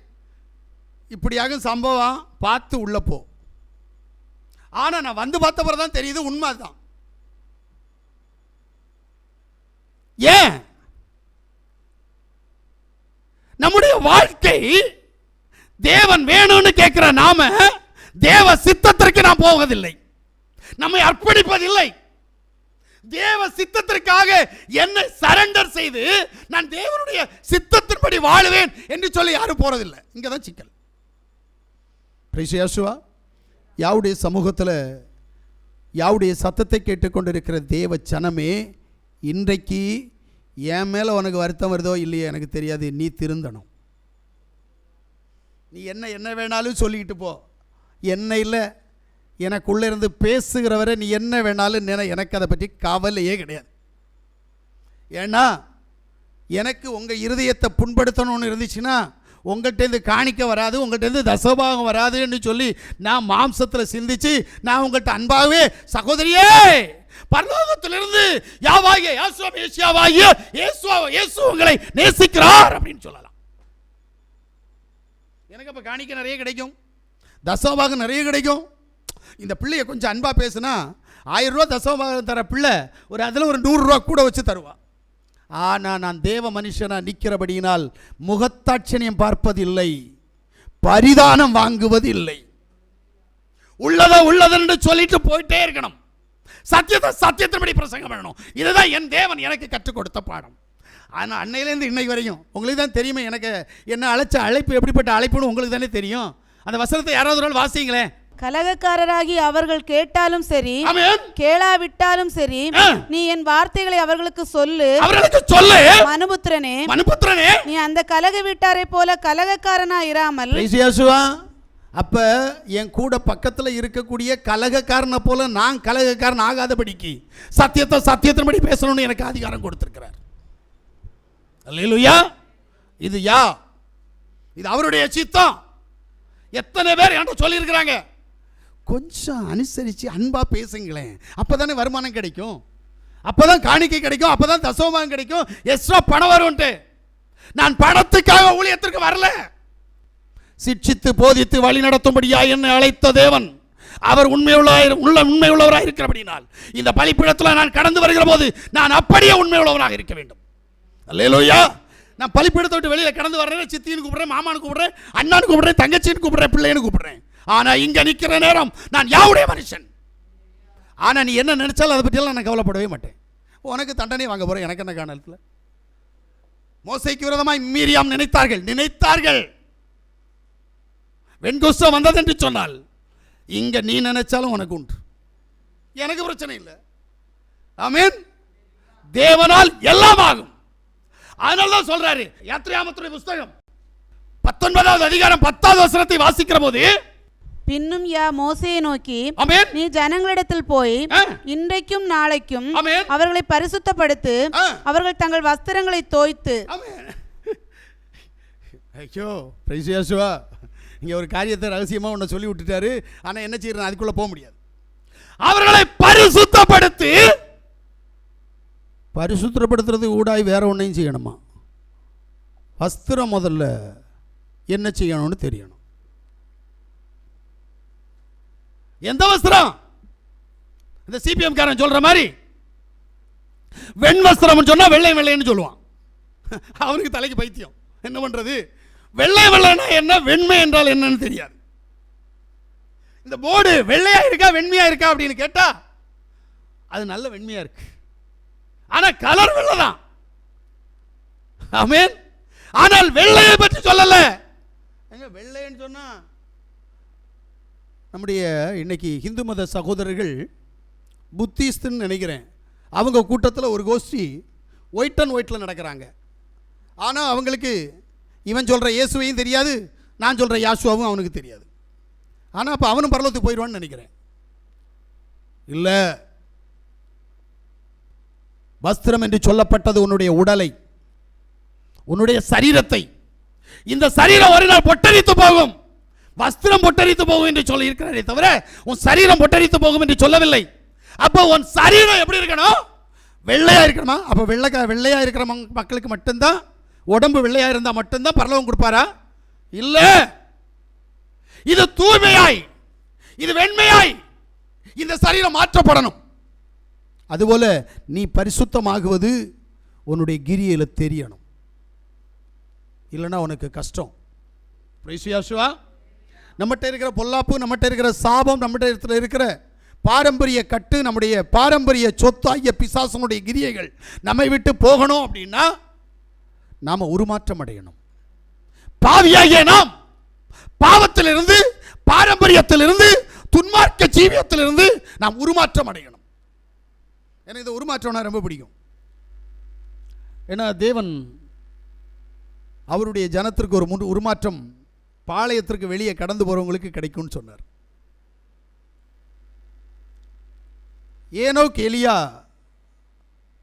Speaker 1: இப்படியாக சம்பவம் பார்த்து உள்ள போ. ஆனால் நான் வந்து பார்த்த பிறகு தான் தெரியுது உண்மை தான். ஏன் நம்முடைய வாழ்க்கை தேவன் வேணும்னு கேட்கிற நாம தேவ சித்தத்திற்கு நாம் போவதில்லை, நம்மை அர்ப்பணிப்பதில்லை. தேவ சித்தத்திற்காக என்னை சரண்டர் செய்து நான் தேவனுடைய சித்தத்தின்படி வாழுவேன் என்று சொல்லி யாரும் போறதில்லை. இங்க தான் சிக்கல். யாவுடைய சமூகத்தில் யாவுடைய சத்தத்தை கேட்டுக்கொண்டிருக்கிற தேவ ஜனமே, இன்றைக்கு என் மேலே உனக்கு வருத்தம் வருதோ இல்லையோ எனக்கு தெரியாது, நீ திருந்தணும். நீ என்ன வேணாலும் சொல்லிக்கிட்டு போ, என்ன இல்லை, எனக்குள்ளே இருந்து பேசுகிறவரை நீ என்ன வேணாலும் எனக்கு அதை பற்றி கவலையே கிடையாது. ஏன்னா எனக்கு உங்கள் இருதயத்தை புண்படுத்தணும்னு இருந்துச்சுன்னா உங்கள்கிட்டேருந்து காணிக்க வராது, உங்கள்கிட்டேருந்து தசபாகம் வராதுன்னு சொல்லி நான் மாம்சத்தில் சிந்திச்சு நான் உங்கள்கிட்ட அன்பாகவே, சகோதரியே பரலோகத்திலிருந்து யாவாகிய யாசுவாகிய இயேசு உங்களை நேசிக்கிறார் அப்படின்னு சொல்லலாம். எனக்கு அப்போ காணிக்க நிறைய கிடைக்கும், தசபாகம் நிறைய கிடைக்கும். இந்த பிள்ளைய கொஞ்சம் அன்பா பேசுனா 1000 ரூபா தசபாகம் தர பிள்ளை ஒரு அதில் ஒரு 100 ரூபா கூட வச்சு தருவா. ஆனால் நான் தேவ மனுஷனா நிற்கிறபடியினால் முகத்தாட்சணியம் பார்ப்பதில்லை, பரிதானம் வாங்குவது இல்லை, உள்ளதென்று சொல்லிட்டு போயிட்டே இருக்கணும், சத்தியத்தின்படி பிரசங்கம் பண்ணணும். இதுதான் என் தேவன் எனக்கு கற்றுக் கொடுத்த பாடம். ஆனால் அன்னையிலேருந்து இன்னைக்கு வரையும் உங்களுக்கு தான் தெரியுமே, எனக்கு என்ன அழைச்ச அழைப்பு எப்படிப்பட்ட அழைப்புன்னு உங்களுக்கு தானே தெரியும். அந்த வசனத்தை யாராவது ஒரு நாள் வாசிங்களேன்.
Speaker 4: கலகக்காரராகி அவர்கள் கேட்டாலும் சரி கேளாவிட்டாலும் சரி, நீ என் வார்த்தைகளை அவர்களுக்கு சொல்லு, மனுபுத்திரனே நீ அந்த கலக வீட்டாரை போல கலகக்காரனா இராமல்.
Speaker 1: அப்ப என் கூட பக்கத்துல இருக்கக்கூடிய கலகக்காரனை போல நான் கலகக்காரன் ஆகாதபடிக்கு சத்தியத்தின்படி பேசணும்னு எனக்கு அதிகாரம் கொடுத்திருக்கிறார். அல்லேலூயா. இது அவருடைய சித்தம். எத்தனை பேர் என்கிட்ட சொல்லி இருக்கிறாங்க, கொஞ்சம் அனுசரித்து அன்பாக பேசுங்களேன், அப்போ தானே வருமானம் கிடைக்கும், அப்போ தான் காணிக்கை கிடைக்கும், அப்போ தான் தசோமானம் கிடைக்கும், எக்ஸ்ட்ரா பணம் வரும்ட்டு. நான் பணத்துக்காக ஊழியத்திற்கு வரல, சிட்சித்து போதித்து வழி நடத்தும்படியா என்னை அழைத்த தேவன் அவர் உண்மையுள்ளவராக இருக்கிறபடினால் இந்த பலிபீடத்தில் நான் கடந்து வருகிற போது நான் அப்படியே உண்மையுள்ளவராக இருக்க வேண்டும். அல்லேலூயா. நான் பலிபீடத்தை விட்டு வெளியில் கடந்து வர்றேன், சித்தின்னு கூப்பிடுறேன், மாமானு கூப்பிடுறேன், அண்ணான்னு கூப்பிடுறேன், தங்கச்சின்னு கூப்பிடுறேன், பிள்ளைன்னு கூப்பிடுறேன். ஆனால் இங்கே நிற்கிற நேரம் நான் யாவுடைய மனுஷன். ஆனால் நீ என்ன நினைச்சாலும் அதை பற்றியெல்லாம் நான் கவலைப்படவே மாட்டேன். உனக்கு தண்டனை வாங்க போகிறேன், எனக்கு என்ன காரணத்தில். மோசேக்கு விரோதமாய் மீரியாம் நினைத்தார்கள் வெண்குஷ்டம் வந்தது என்று சொன்னால் இங்கே நீ நினைச்சாலும் உனக்கு உண்டு, எனக்கு பிரச்சனை இல்லை. ஆமென். தேவனால் எல்லாம் ஆகும். அதனால்தான் சொல்றாரு யாத்திராமத்துடைய புஸ்தகம் 19வது அதிகாரம் 10வது வசனத்தை வாசிக்கிற போது,
Speaker 4: பின்னும் மோசேயை நோக்கி, நீ ஜனங்களிடத்தில் போய் இன்றைக்கும் நாளைக்கும் அவர்களை பரிசுத்தப்படுத்து, அவர்கள் தங்கள் வஸ்திரங்களை தோய்த்து.
Speaker 1: ஐயோ பிரைசியாசுவா, இங்க ஒரு காரியத்தை ரகசியமா ஒன்று சொல்லி விட்டுட்டாரு. ஆனா என்ன செய்யறேன், அதுக்குள்ள போக முடியாது. அவர்களை பரிசுத்தப்படுத்தி, பரிசுத்தப்படுத்துறது ஊடாய் வேற ஒன்றையும் செய்யணுமா? வஸ்திரம் முதல்ல என்ன செய்யணும்னு தெரியணும். எந்த வஸ்திரம்? இந்த சிபிஎம் காரன் சொல்ற மாதிரி வெண் வஸ்திரம் சொன்னா வெள்ளை வெள்ளைன்னு சொல்லுவான். அவனுக்கு தலைக்கு பைத்தியம். என்ன பண்றது? வெள்ளை வெள்ளைன்னா என்ன, வெண்மை என்றால் என்னன்னு தெரியாது. இந்த போர்டு வெள்ளையா இருக்கா வெண்மையா இருக்கா அப்படின்னு கேட்டா அது நல்ல வெண்மையா இருக்கு, ஆனா கலர் வெள்ளைதான். ஆமென். ஆனால் வெள்ளையை பற்றி சொல்லல. எங்க வெள்ளைன்னு சொன்னா நம்முடைய இன்னைக்கு இந்து மத சகோதரர்கள் புத்திஸ்ட்னு நினைக்கிறேன், அவங்க கூட்டத்தில் ஒரு கோஷ்டி ஒயிட் அண்ட் ஒயிட்டில் நடக்கிறாங்க. ஆனால் அவங்களுக்கு இவன் சொல்கிற இயேசுவையும் தெரியாது, நான் சொல்கிற யாசுவாவும் அவனுக்கு தெரியாது. ஆனால் அப்போ அவனும் பரலோகத்துக்கு போயிடுவான்னு நினைக்கிறேன். இல்லை, வஸ்திரம் என்று சொல்லப்பட்டது உன்னுடைய உடலை, உன்னுடைய சரீரத்தை. இந்த சரீரம் ஒரு நாள் பொட்டரித்து போகும், வஸ்திரம் பொட்டரித்து போகும் என்று சொல்லி இருக்கிறாரே தவிர உன் சரீரம் பொட்டரித்து போகும் என்று சொல்லவில்லை. அப்போ உன் சரீரம் எப்படி இருக்கணும்? வெள்ளையா இருக்கணுமா? அப்போ வெள்ளையா இருக்கிற மக்களுக்கு மட்டும்தான், உடம்பு வெள்ளையா இருந்தா மட்டும்தான் பரலோகம் கொடுப்பாரா? இல்ல, இது தூய்மையாய், இது வெண்மையாய் இந்த சரீரம் மாற்றப்படணும். அதுபோல நீ பரிசுத்தமாகுவது உன்னுடைய கிரியையில தெரியணும், இல்லைன்னா உனக்கு கஷ்டம். நம்மகிட்ட இருக்கிற பொல்லாப்பு, நம்மகிட்ட இருக்கிற சாபம், நம்மகிட்ட இருக்கிற பாரம்பரிய கட்டு, நம்முடைய பாரம்பரிய சொத்தாகிய பிசாசனுடைய கிரியைகள் நம்மை விட்டு போகணும் அப்படின்னா நாம உருமாற்றம் அடையணும். பாவியாகிய நாம் பாவத்திலிருந்து, பாரம்பரியத்திலிருந்து, துன்மார்க்க ஜீவியத்திலிருந்து நாம் உருமாற்றம் அடையணும். எனக்கு இந்த உருமாற்றம்னா ரொம்ப பிடிக்கும். ஏன்னா தேவன் அவருடைய ஜனத்திற்கு ஒரு உருமாற்றம் பாளையத்திற்கு வெளியே கடந்து போறவங்களுக்கு கிடைக்கும்னு சொன்னார். ஏனோக் எலியா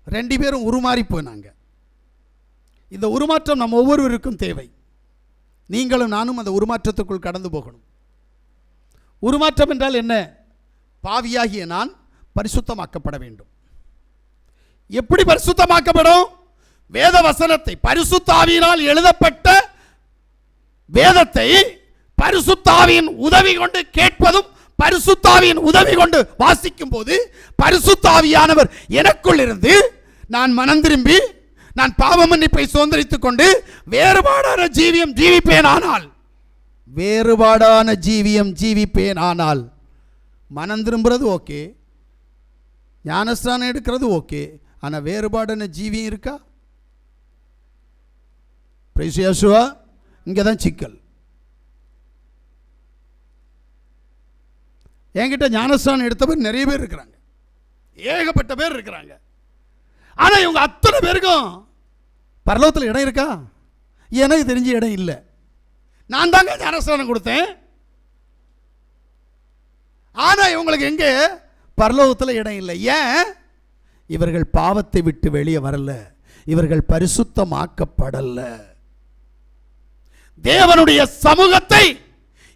Speaker 1: 2 பேரும் உருமாறி போனாங்க. இந்த உருமாற்றம் நம்ம ஒவ்வொருவருக்கும் தேவை. நீங்களும் நானும் அந்த உருமாற்றத்துக்குள் கடந்து போகணும். உருமாற்றம் என்றால் என்ன? பாவியாகிய நான் பரிசுத்தமாக்கப்பட வேண்டும். எப்படி பரிசுத்தமாக்கப்படும்? வேத வசனத்தை, பரிசுத்த ஆவியினால் எழுதப்பட்ட வேதத்தை பரிசுத்த ஆவியின் உதவி கொண்டு கேட்பதும், பரிசுத்த ஆவியின் உதவி கொண்டு வாசிக்கும் போது பரிசுத்த ஆவியானவர் எனக்குள் இருந்து நான் மனம் திரும்பி நான் பாவ மன்னிப்பை சுதந்திரித்துக் கொண்டு வேறுபாடான ஜீவியம் ஜீவிப்பேன் ஆனால் மனம் திரும்புறது ஓகே, ஞானஸ்தானம் எடுக்கிறது ஓகே, ஆனால் வேறுபாடான ஜீவியம் இருக்கா? இங்கே தான் சிக்கல். என்கிட்ட ஞானஸ்தானம் எடுத்தவர் நிறைய பேர் இருக்கிறாங்க, ஏகப்பட்ட பேர் இருக்கிறாங்க. ஆனா இவங்க அத்தனை பேருக்கும் பரலோகத்தில் இடம் இருக்கா? எனக்கு தெரிஞ்ச இடம் இல்லை. நான் தாங்க ஞானஸ்தானம் கொடுத்தேன், ஆனா இவங்களுக்கு எங்க பரலோகத்தில் இடம் இல்லை. ஏன்? இவர்கள் பாவத்தை விட்டு வெளியே வரல, இவர்கள் பரிசுத்தமாக்கப்படல. தேவனுடைய சமூகத்தை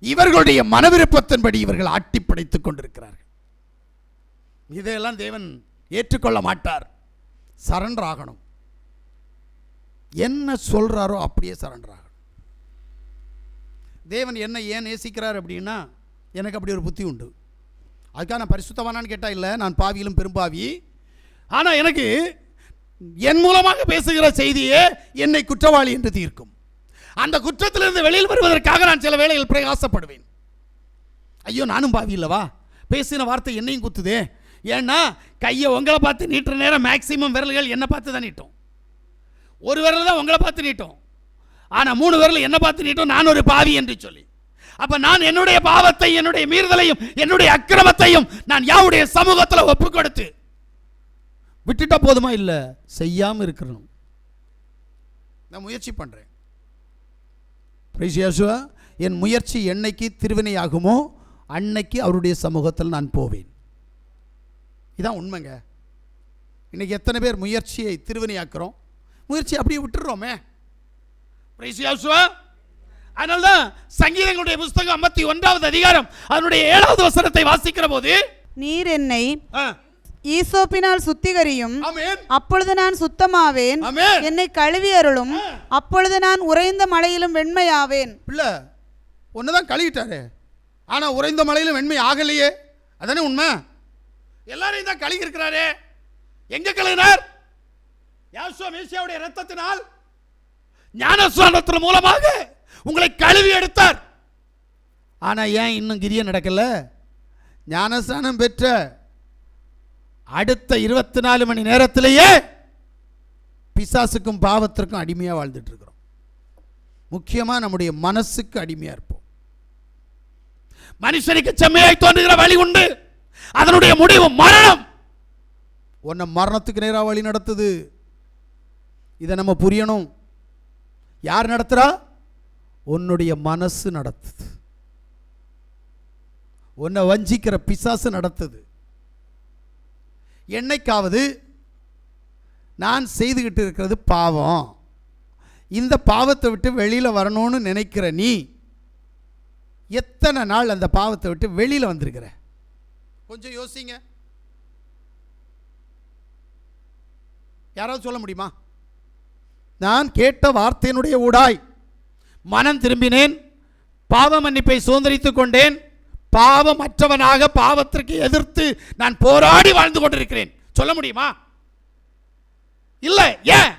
Speaker 1: இவர்களுடைய மனவிருப்பத்தின்படி இவர்கள் ஆட்டி படைத்துக் கொண்டிருக்கிறார்கள். இதையெல்லாம் தேவன் ஏற்றுக்கொள்ள மாட்டார். சரண்டர் ஆகணும். என்ன சொல்றாரோ அப்படியே சரண்டர் ஆகணும். தேவன் என்ன ஏன் நேசிக்கிறார் அப்படின்னா, எனக்கு அப்படி ஒரு புத்தி உண்டு. அதுக்காக நான் பரிசுத்தவானான்னு கேட்டா இல்லை, நான் பாவியிலும் பெரும்பாவி. ஆனால் எனக்கு என் மூலமாக பேசுகிற செய்தியே என்னை குற்றவாளி என்று தீர்க்கும். அந்த குற்றத்திலிருந்து வெளியில் வருவதற்காக நான் சில வேளைகள் பிரயாசப்படுவேன். ஐயோ நானும் பாவி இல்லவா, பேசின வார்த்தை என்னையும் குத்துதே. ஏன்னா கையை உங்களை பார்த்து நீட்டுற நேரம் மேக்சிமம் விரல்கள் என்னை பார்த்து தான் நீட்டும். ஒரு விரல் தான் உங்களை பார்த்து நீட்டும், ஆனால் 3 விரல் என்னை பார்த்து நீட்டும், நான் ஒரு பாவி என்று சொல்லி. அப்ப நான் என்னுடைய பாவத்தை, என்னுடைய மீறுதலையும், என்னுடைய அக்கிரமத்தையும் நான் யாருடைய சமூகத்தில் ஒப்பு கொடுத்து விட்டுட்டா போதுமா? இல்லை, செய்யாமல் இருக்கணும். நான் முயற்சி பண்ணுறேன். என் முயற்சி என்னைக்கு திருவினையாகுமோ அன்னைக்கு அவருடைய சமூகத்தில் நான் போவேன். இதான் உண்மைங்க. இன்னைக்கு எத்தனை பேர் முயற்சியை திருவினையாக்குறோம்? முயற்சி அப்படியே விட்டுறோமே. அதனால்தான் சங்கீதங்களுடைய புஸ்தகம் 51வது அதிகாரம் அதனுடைய 7வது வசனத்தை வாசிக்கிற போது,
Speaker 4: நீர் என்னை ஈசோப்பினால் சுத்திகரியும், அப்பொழுது நான் சுத்தமாவேன். என்னை கழுவி அருளும், அப்பொழுது நான் உறைந்த மழையிலும் வெண்மையாவேன். பிள்ளை ஒன்னுதான் கழுவிட்டாரு, ஆனா உறைந்த மழையிலும் வெண்மை ஆகலையே. அதானே உண்மை. எல்லாரையும் தான் கழுவி இருக்கிறாரே. எங்க கழுவினார்?
Speaker 1: யாசுவா மேசியாவுடைய இரத்தத்தினால் ஞானஸ்நானத்தின் மூலமாக உங்களை கழுவி எடுத்தார். ஆனா ஏன் இன்னும் கிரியை நடக்கல? ஞானஸ்நானம் பெற்ற அடுத்த 24 மணி நேரத்திலேயே பிசாசுக்கும் பாவத்திற்கும் அடிமையா வாழ்ந்துட்டு இருக்கிறோம். முக்கியமா நம்முடைய மனசுக்கு அடிமையா இருப்போம். மனுஷனுக்கு செம்மையாய் தோன்றுகிற வழி உண்டு, அதனுடைய முடிவு மரணம். உன்னை மரணத்துக்கு நேராக வழி நடத்துது. இதை நம்ம புரியணும். யார் நடத்துறா? உன்னுடைய மனசு நடத்துது. உன்னை வஞ்சிக்கிற பிசாசு நடத்துது. என்னைக்காவது நான் செய்துகிட்டு இருக்கிறது பாவம், இந்த பாவத்தை விட்டு வெளியில் வரணும்னு நினைக்கிற நீ எத்தனை நாள் அந்த பாவத்தை விட்டு வெளியில் வந்திருக்கிற? கொஞ்சம் யோசிங்க. யாராவது சொல்ல முடியுமா? நான் கேட்ட வார்த்தையினுடைய ஊடாய் மனம் திரும்பினேன், பாவ மன்னிப்பை சுதந்திரித்துக் கொண்டேன், பாவமற்றவனாக பாவத்திற்கு எதிர்த்து நான் போராடி வாழ்ந்து கொண்டிருக்கிறேன். சொல்ல முடியுமா? இல்லை. ஏன்?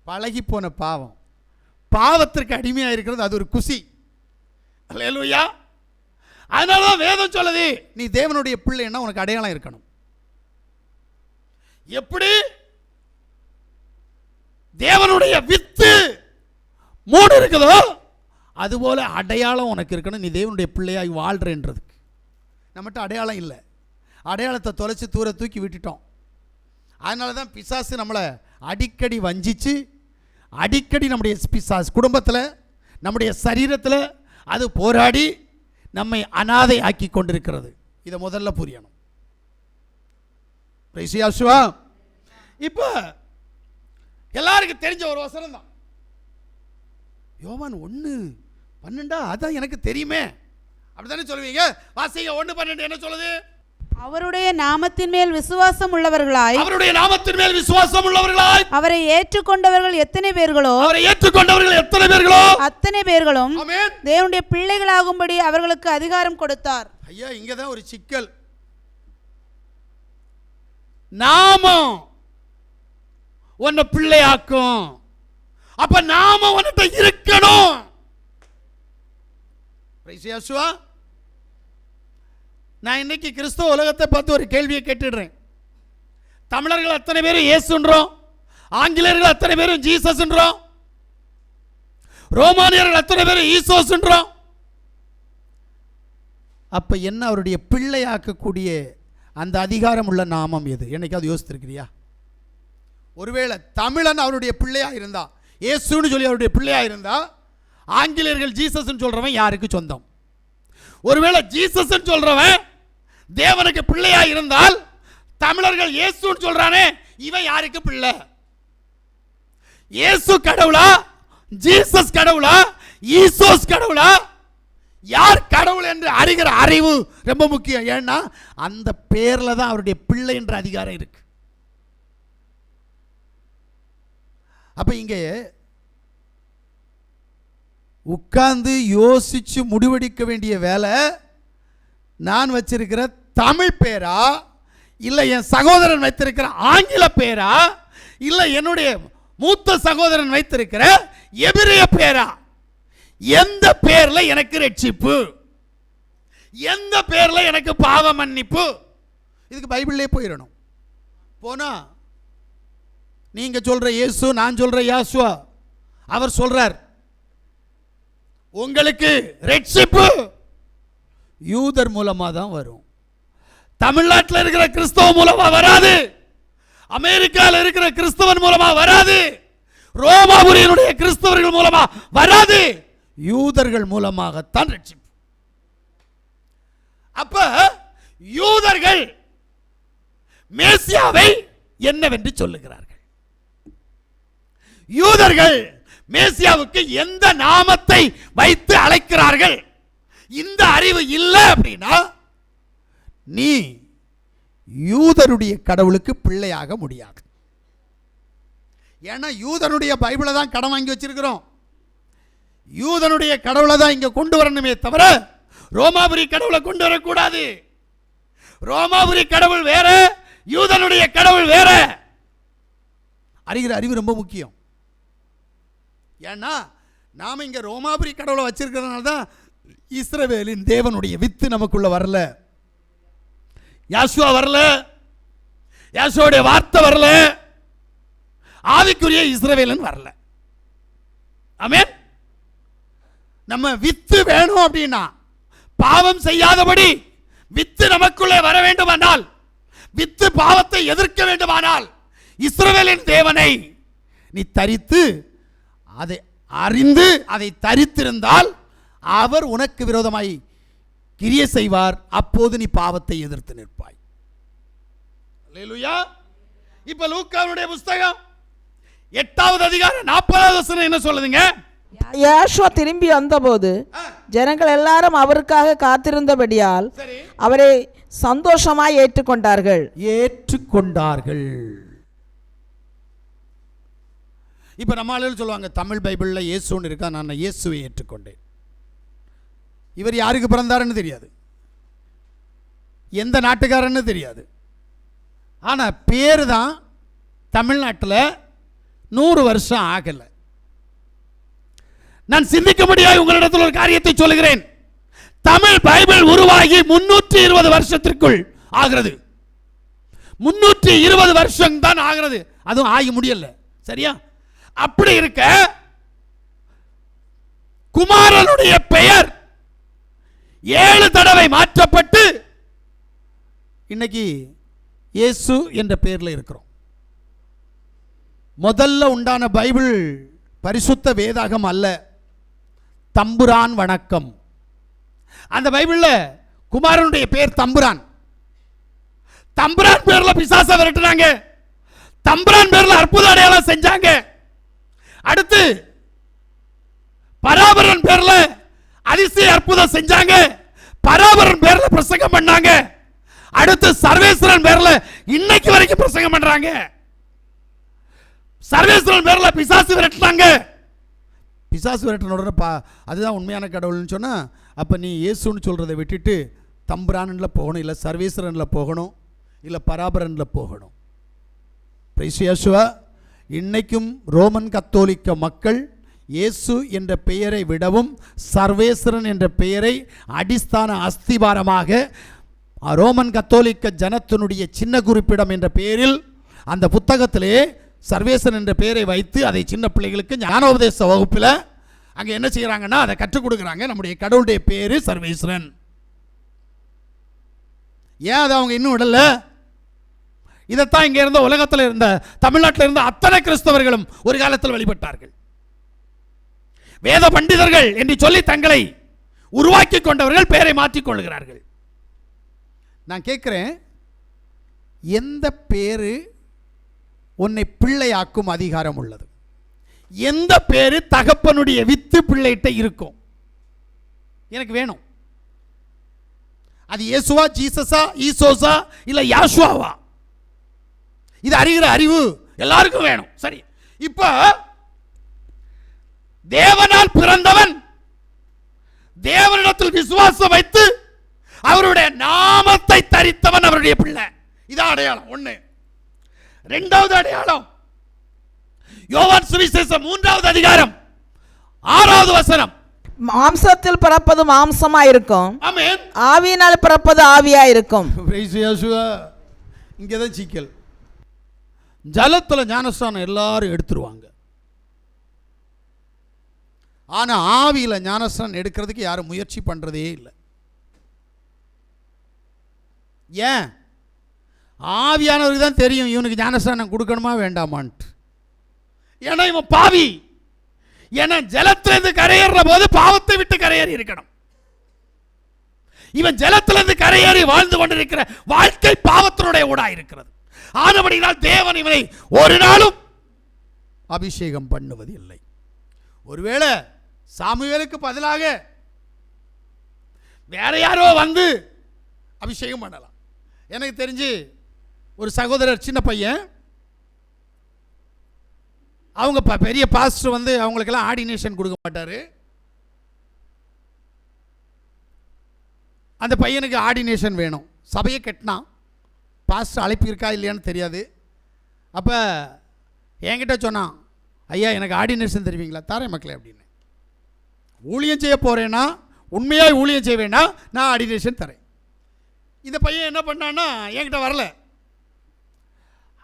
Speaker 1: பழகி போன பாவம், பாவத்திற்கு அடிமையாக இருக்கிறது. அது ஒரு குசி. அல்லேலூயா. அதனாலதான் வேதம் சொல்லுது, நீ தேவனுடைய பிள்ளைன்னா உனக்கு அடையாளம் இருக்கணும். எப்படி தேவனுடைய வித்து 3 இருக்குதோ அதுபோல அடையாளம் உனக்கு இருக்கணும். நீ தேவனுடைய பிள்ளையாய் வாழ்றேன்றதுக்கு. நம்மகிட்ட அடையாளம் இல்லை. அடையாளத்தை தொலைச்சி தூர தூக்கி விட்டுட்டோம். அதனால தான் பிசாசு நம்மளை அடிக்கடி வஞ்சிச்சு, அடிக்கடி நம்முடைய பிசாசு குடும்பத்தில், நம்முடைய சரீரத்தில் அது போராடி நம்மை அனாதை ஆக்கி கொண்டிருக்கிறது. இதை முதல்ல புரியணும். இப்போ எல்லாருக்கும் தெரிஞ்ச ஒரு வசனம் தான், யோவான் 1:12. அதான் எனக்கு தெரியுமே, அப்படித்தானே சொல்லுவீங்க. வாசிங்க 1:12 என்ன சொல்லுது?
Speaker 4: அவருடைய நாமத்தின் மேல் விசுவாசம் உள்ளவர்களாய்,
Speaker 1: அவருடைய நாமத்தின் மேல் விசுவாசம் உள்ளவர்களாய்,
Speaker 4: அவரை ஏற்றுக்கொண்டவர்கள் எத்தனை பேர்களோ,
Speaker 1: அவரை ஏற்றுக்கொண்டவர்கள் எத்தனை பேர்களோ
Speaker 4: அத்தனை பேர்களும்
Speaker 1: ஆமென்
Speaker 4: தேவனுடைய பிள்ளைகளாகும்படி அவர்களுக்கு அதிகாரம் கொடுத்தார்.
Speaker 1: ஐயா, இங்கதான் ஒரு சிக்கல். நாமம் உன்னை பிள்ளையாக்கும். அப்ப நாம உன்கிட்ட இருக்கணும். நான் இன்னைக்கு கிறிஸ்தவ உலகத்தை பார்த்து ஒரு கேள்வியை கேட்டுடுறேன். தமிழர்கள் அத்தனை பேரும் இயேசுன்றோம், ஆங்கிலேயர்கள் அத்தனை பேரும் ஜீசஸ்ன்றோம், ரோமானியர்கள் அத்தனை பேரும் ஈசோஸ்ன்றோம். அப்ப என்ன அவருடைய பிள்ளையாக்கக்கூடிய அந்த அதிகாரம் உள்ள நாமம் எது? என்னைக்காவது யோசித்திருக்கிறியா? ஒருவேளை தமிழன் அவருடைய பிள்ளையா இருந்தா, இயேசுன்னு சொல்லி அவருடைய பிள்ளையா இருந்தா, ஆங்கிலேயர்கள் ஜீசஸ்ன்னு சொல்றவன் யாருக்கு சொந்தம்? ஒருவேளை ஜீசஸ்ன்னு சொல்றவன் தேவனுக்கு பிள்ளையா இருந்தால், தமிழர்கள் இயேசுன்னு சொல்றானே, இவன் யாருக்கு பிள்ளை? இயேசு கடவுளா, ஜீசஸ் கடவுளா, ஈசோஸ் கடவுளா? யார் கடவுள் என்று அறிகிற அறிவு ரொம்ப முக்கியம். ஏன்னா அந்த பேர்ல தான் அவருடைய பிள்ளை என்ற அதிகாரம் இருக்கு. அப்ப இங்கே உட்கார்ந்து யோசிச்சு முடிவெடுக்க வேண்டிய வேலை, நான் வச்சிருக்கிற தமிழ் பேரா, இல்லை என் சகோதரன் வைத்திருக்கிற ஆங்கில பேரா, இல்லை என்னுடைய மூத்த சகோதரன் வைத்திருக்கிற எபிரேய பேரா? எந்த பேர்ல எனக்கு ரட்சிப்பு, எந்த பேர்ல எனக்கு பாவ மன்னிப்பு? இதுக்கு பைபிள்லே போயிடணும். போனா நீங்க சொல்ற இயேசு, நான் சொல்ற யாசுவா, அவர் சொல்றார் உங்களுக்கு ரட்சிப்பு யூதர் மூலமா தான் வரும். தமிழ்நாட்டில் இருக்கிற கிறிஸ்தவ மூலமா வராது, அமெரிக்காவில் இருக்கிற கிறிஸ்தவன் மூலமா வராது, ரோமாபுரியினுடைய கிறிஸ்தவர்கள் மூலமா வராது, யூதர்கள் மூலமாகத்தான் ரட்சிப்பு. அப்ப யூதர்கள் மேசியாவை என்னவென்று சொல்லுகிறார்கள்? யூதர்கள் மேசியாவுக்கு எந்த நாமத்தை வைத்து அழைக்கிறார்கள்? இந்த அறிவு இல்லை அப்படின்னா நீ யூதருடைய கடவுளுக்கு பிள்ளையாக முடியாது. ஏன்னா யூதனுடைய பைபிளை தான் கடன் வாங்கி வச்சிருக்கிறோம். யூதனுடைய கடவுளை தான் இங்க கொண்டு வரணுமே தவிர ரோமாபுரி கடவுளை கொண்டு வரக்கூடாது. ரோமாபுரி கடவுள் வேற, யூதனுடைய கடவுள் வேற. அறிகிற அறிவு ரொம்ப முக்கியம். ஏன்னா நாம் இங்கே ரோமாபுரி கடவுளை வச்சிருக்கிறதுனால தான் இஸ்ரவேலின் தேவனுடைய வித்து நமக்குள்ள வரல. யாசுவா வரல, யாசுவோடைய வார்த்தை வரல, ஆவிக்குரிய இஸ்ரவேலன் வரல. ஆமென். நம்ம வித்து வேணும் அப்படின்னா, பாவம் செய்யாதபடி வித்து நமக்குள்ளே வர வேண்டுமானால், வித்து பாவத்தை எதிர்க்க வேண்டுமானால், இஸ்ரவேலின் தேவனை நீ தரித்து அதை அறிந்து அதை தரித்திருந்தால் அவர் உனக்கு விரோதமாய் கிரியை செய்வார். அப்போது நீ பாவத்தை எதிர்த்து நிற்பாய். அல்லேலூயா. இப்ப லூக்காவுடைய புஸ்தகம் 8வது அதிகாரம் 40வது வசனம் என்ன சொல்லுதுங்க?
Speaker 3: யோசுவா திரும்பி வந்தபோது ஜனங்கள் எல்லாரும் அவருக்காக காத்திருந்தபடியால் அவரை சந்தோஷமாய் ஏற்றுக்கொண்டார்கள்.
Speaker 1: இப்ப நம்ம ஆளுகள் சொல்லுவாங்க, தமிழ் பைபிள்ல இயேசுன்னு இருக்கா, நான் இயேசுவை ஏற்றுக்கொண்டேன். இவர் யாருக்கு பிறந்தாருன்னு தெரியாது, எந்த நாட்டுக்காரன்னு தெரியாது. ஆனா பேரு தான் தமிழ்நாட்டில் 100 வருஷம் ஆகல. நான் சிந்திக்க முடியாது. உங்களிடத்தில் ஒரு காரியத்தை சொல்லுகிறேன். தமிழ் பைபிள் உருவாகி 320 வருஷத்திற்குள் ஆகிறது. 320 வருஷம் தான் ஆகிறது. அதுவும் ஆகி முடியல. சரியா? அப்படி இருக்க குமாரனுடைய பெயர் 7 தடவை மாற்றப்பட்டு இன்னைக்கு இயேசு என்ற பெயரில் இருக்கிறோம். முதல்ல உண்டான பைபிள் பரிசுத்த வேதாகம் அல்ல, தம்புரான் வணக்கம். அந்த பைபிள்ல குமாரனுடைய பேர் தம்புரான். தம்புரான் பேர்ல பிசாசை விரட்டுறாங்க, தம்புரான் பேர்ல அற்புத அடையாளம் செஞ்சாங்க. அடுத்து பராபரன் பேர்ல அதிசய அற்புதம் செஞ்சாங்க, பராபரன் பேர்ல பிரசங்கம் பண்ணாங்க. அடுத்து சர்வேஸ்வரன் பேர்ல இன்னைக்கு வரைக்கும் பிரசங்கம் பண்றாங்க. சர்வேஸ்வரன் பேர்ல பிசாசு விரட்டுறாங்க. பிசாசு விரட்டின உடனே அதுதான் உண்மையான கடவுள்னு சொன்னா, அப்ப நீ இயேசுன்னு சொல்றதை விட்டுட்டு தம்புரான்ல போகணும், இல்ல சர்வேஸ்வரன்ல போகணும், இல்ல பராபரன்ல போகணும். பிரைஸ் இயேசுவா. இன்னைக்கும் ரோமன் கத்தோலிக்க மக்கள் இயேசு என்ற பெயரை விடவும் சர்வேஸ்வரன் என்ற பெயரை அடிஸ்தான அஸ்திபாரமாக ரோமன் கத்தோலிக்க ஜனத்தினுடைய சின்ன குறிப்பிடம் என்ற பெயரில் அந்த புத்தகத்திலே சர்வேஸ்வரன் என்ற பெயரை வைத்து அதை சின்ன பிள்ளைகளுக்கு ஞானோபதேச வகுப்பில் அங்கே என்ன செய்கிறாங்கன்னா அதை கற்றுக் கொடுக்குறாங்க. நம்முடைய கடவுளுடைய பேரு சர்வேஸ்வரன். ஏன் அதை அவங்க இன்னும் விடல? இதைத்தான் இங்கே இருந்த உலகத்தில் இருந்த தமிழ்நாட்டில் இருந்த அத்தனை கிறிஸ்தவர்களும் ஒரு காலத்தில் வழிபட்டார்கள். வேத பண்டிதர்கள் என்று சொல்லி தங்களை உருவாக்கி கொண்டவர்கள் பெயரை மாற்றிக் கொள்கிறார்கள். நான் கேட்கிறேன், எந்த பேரு உன்னை பிள்ளையாக்கும் அதிகாரம் உள்ளது? எந்த பேரு தகப்பனுடைய வித்து பிள்ளைகிட்ட இருக்கும்? எனக்கு வேணும். அது இயேசுவா, ஜீசஸா, ஈசோஸா, இல்ல யாசுவாவா? இது அறிகிற அறிவு எல்லாருக்கும் வேணும். சரி, இப்ப தேவனால் பிறந்தவன் தேவனிடத்தில் விசுவாசம் வைத்து அவருடைய நாமத்தை தரித்தவன் அவருடைய பிள்ளை. இதான் அடையாளம். ஒண்ணு. இரண்டாவது அடையாளம், யோவான் சுவிசேஷம் 3வது அதிகாரம் 6வது வசனம்.
Speaker 3: மாம்சத்தில் பிறப்பது மாம்சமா இருக்கும்,
Speaker 1: ஆமென்.
Speaker 3: ஆவியினால் பிறப்பது ஆவியா இருக்கும்.
Speaker 1: இங்கதான் சிக்கல். ஜலத்துல ஞானஸ்நானம் எல்லாரும் எடுத்துருவாங்க, ஆனா ஆவியில ஞானஸ்நானம் எடுக்கிறதுக்கு யாரும் முயற்சி பண்றதே இல்லை. ஏன்? ஆவியானவருக்கு தான் தெரியும் இவனுக்கு ஞானஸ்நானம் கொடுக்கணுமா வேண்டாமான்ட்டு. ஏன்னா இவன் பாவி. ஏன்னா ஜலத்திலிருந்து கரையேற போது பாவத்தை விட்டு கரையேறி இருக்கணும். இவன் ஜலத்திலிருந்து கரையேறி வாழ்ந்து கொண்டிருக்கிற வாழ்க்கை பாவத்தினுடைய ஊடா இருக்கிறது. ஆனபடியால் தேவன் இவனை ஒரு நாளும் அபிஷேகம் பண்ணுவது இல்லை. ஒருவேளை சாமுவேலுக்கு பதிலாக வேற யாரோ வந்து அபிஷேகம் பண்ணலாம். எனக்கு தெரிஞ்சு ஒரு சகோதரர், சின்ன பையன், அவங்க பெரிய பாஸ்டர் வந்து அவங்களுக்கெல்லாம் ஆர்டினேஷன் கொடுக்க மாட்டாரு. அந்த பையனுக்கு ஆர்டினேஷன் வேணும். சபையை கட்டினான். பாஸ்டர் அழைப்பு இருக்கா இல்லையான்னு தெரியாது. அப்போ என்கிட்ட சொன்னான், ஐயா எனக்கு ஆர்டினேஷன் தருவீங்களா? தரேன் மக்களே அப்படின்னு. ஊழியம் செய்ய போகிறேன்னா, உண்மையாக ஊழியம் செய்வேன்னா நான் ஆர்டினேஷன் தரேன். இந்த பையன் என்ன பண்ணான்னா என்கிட்ட வரல,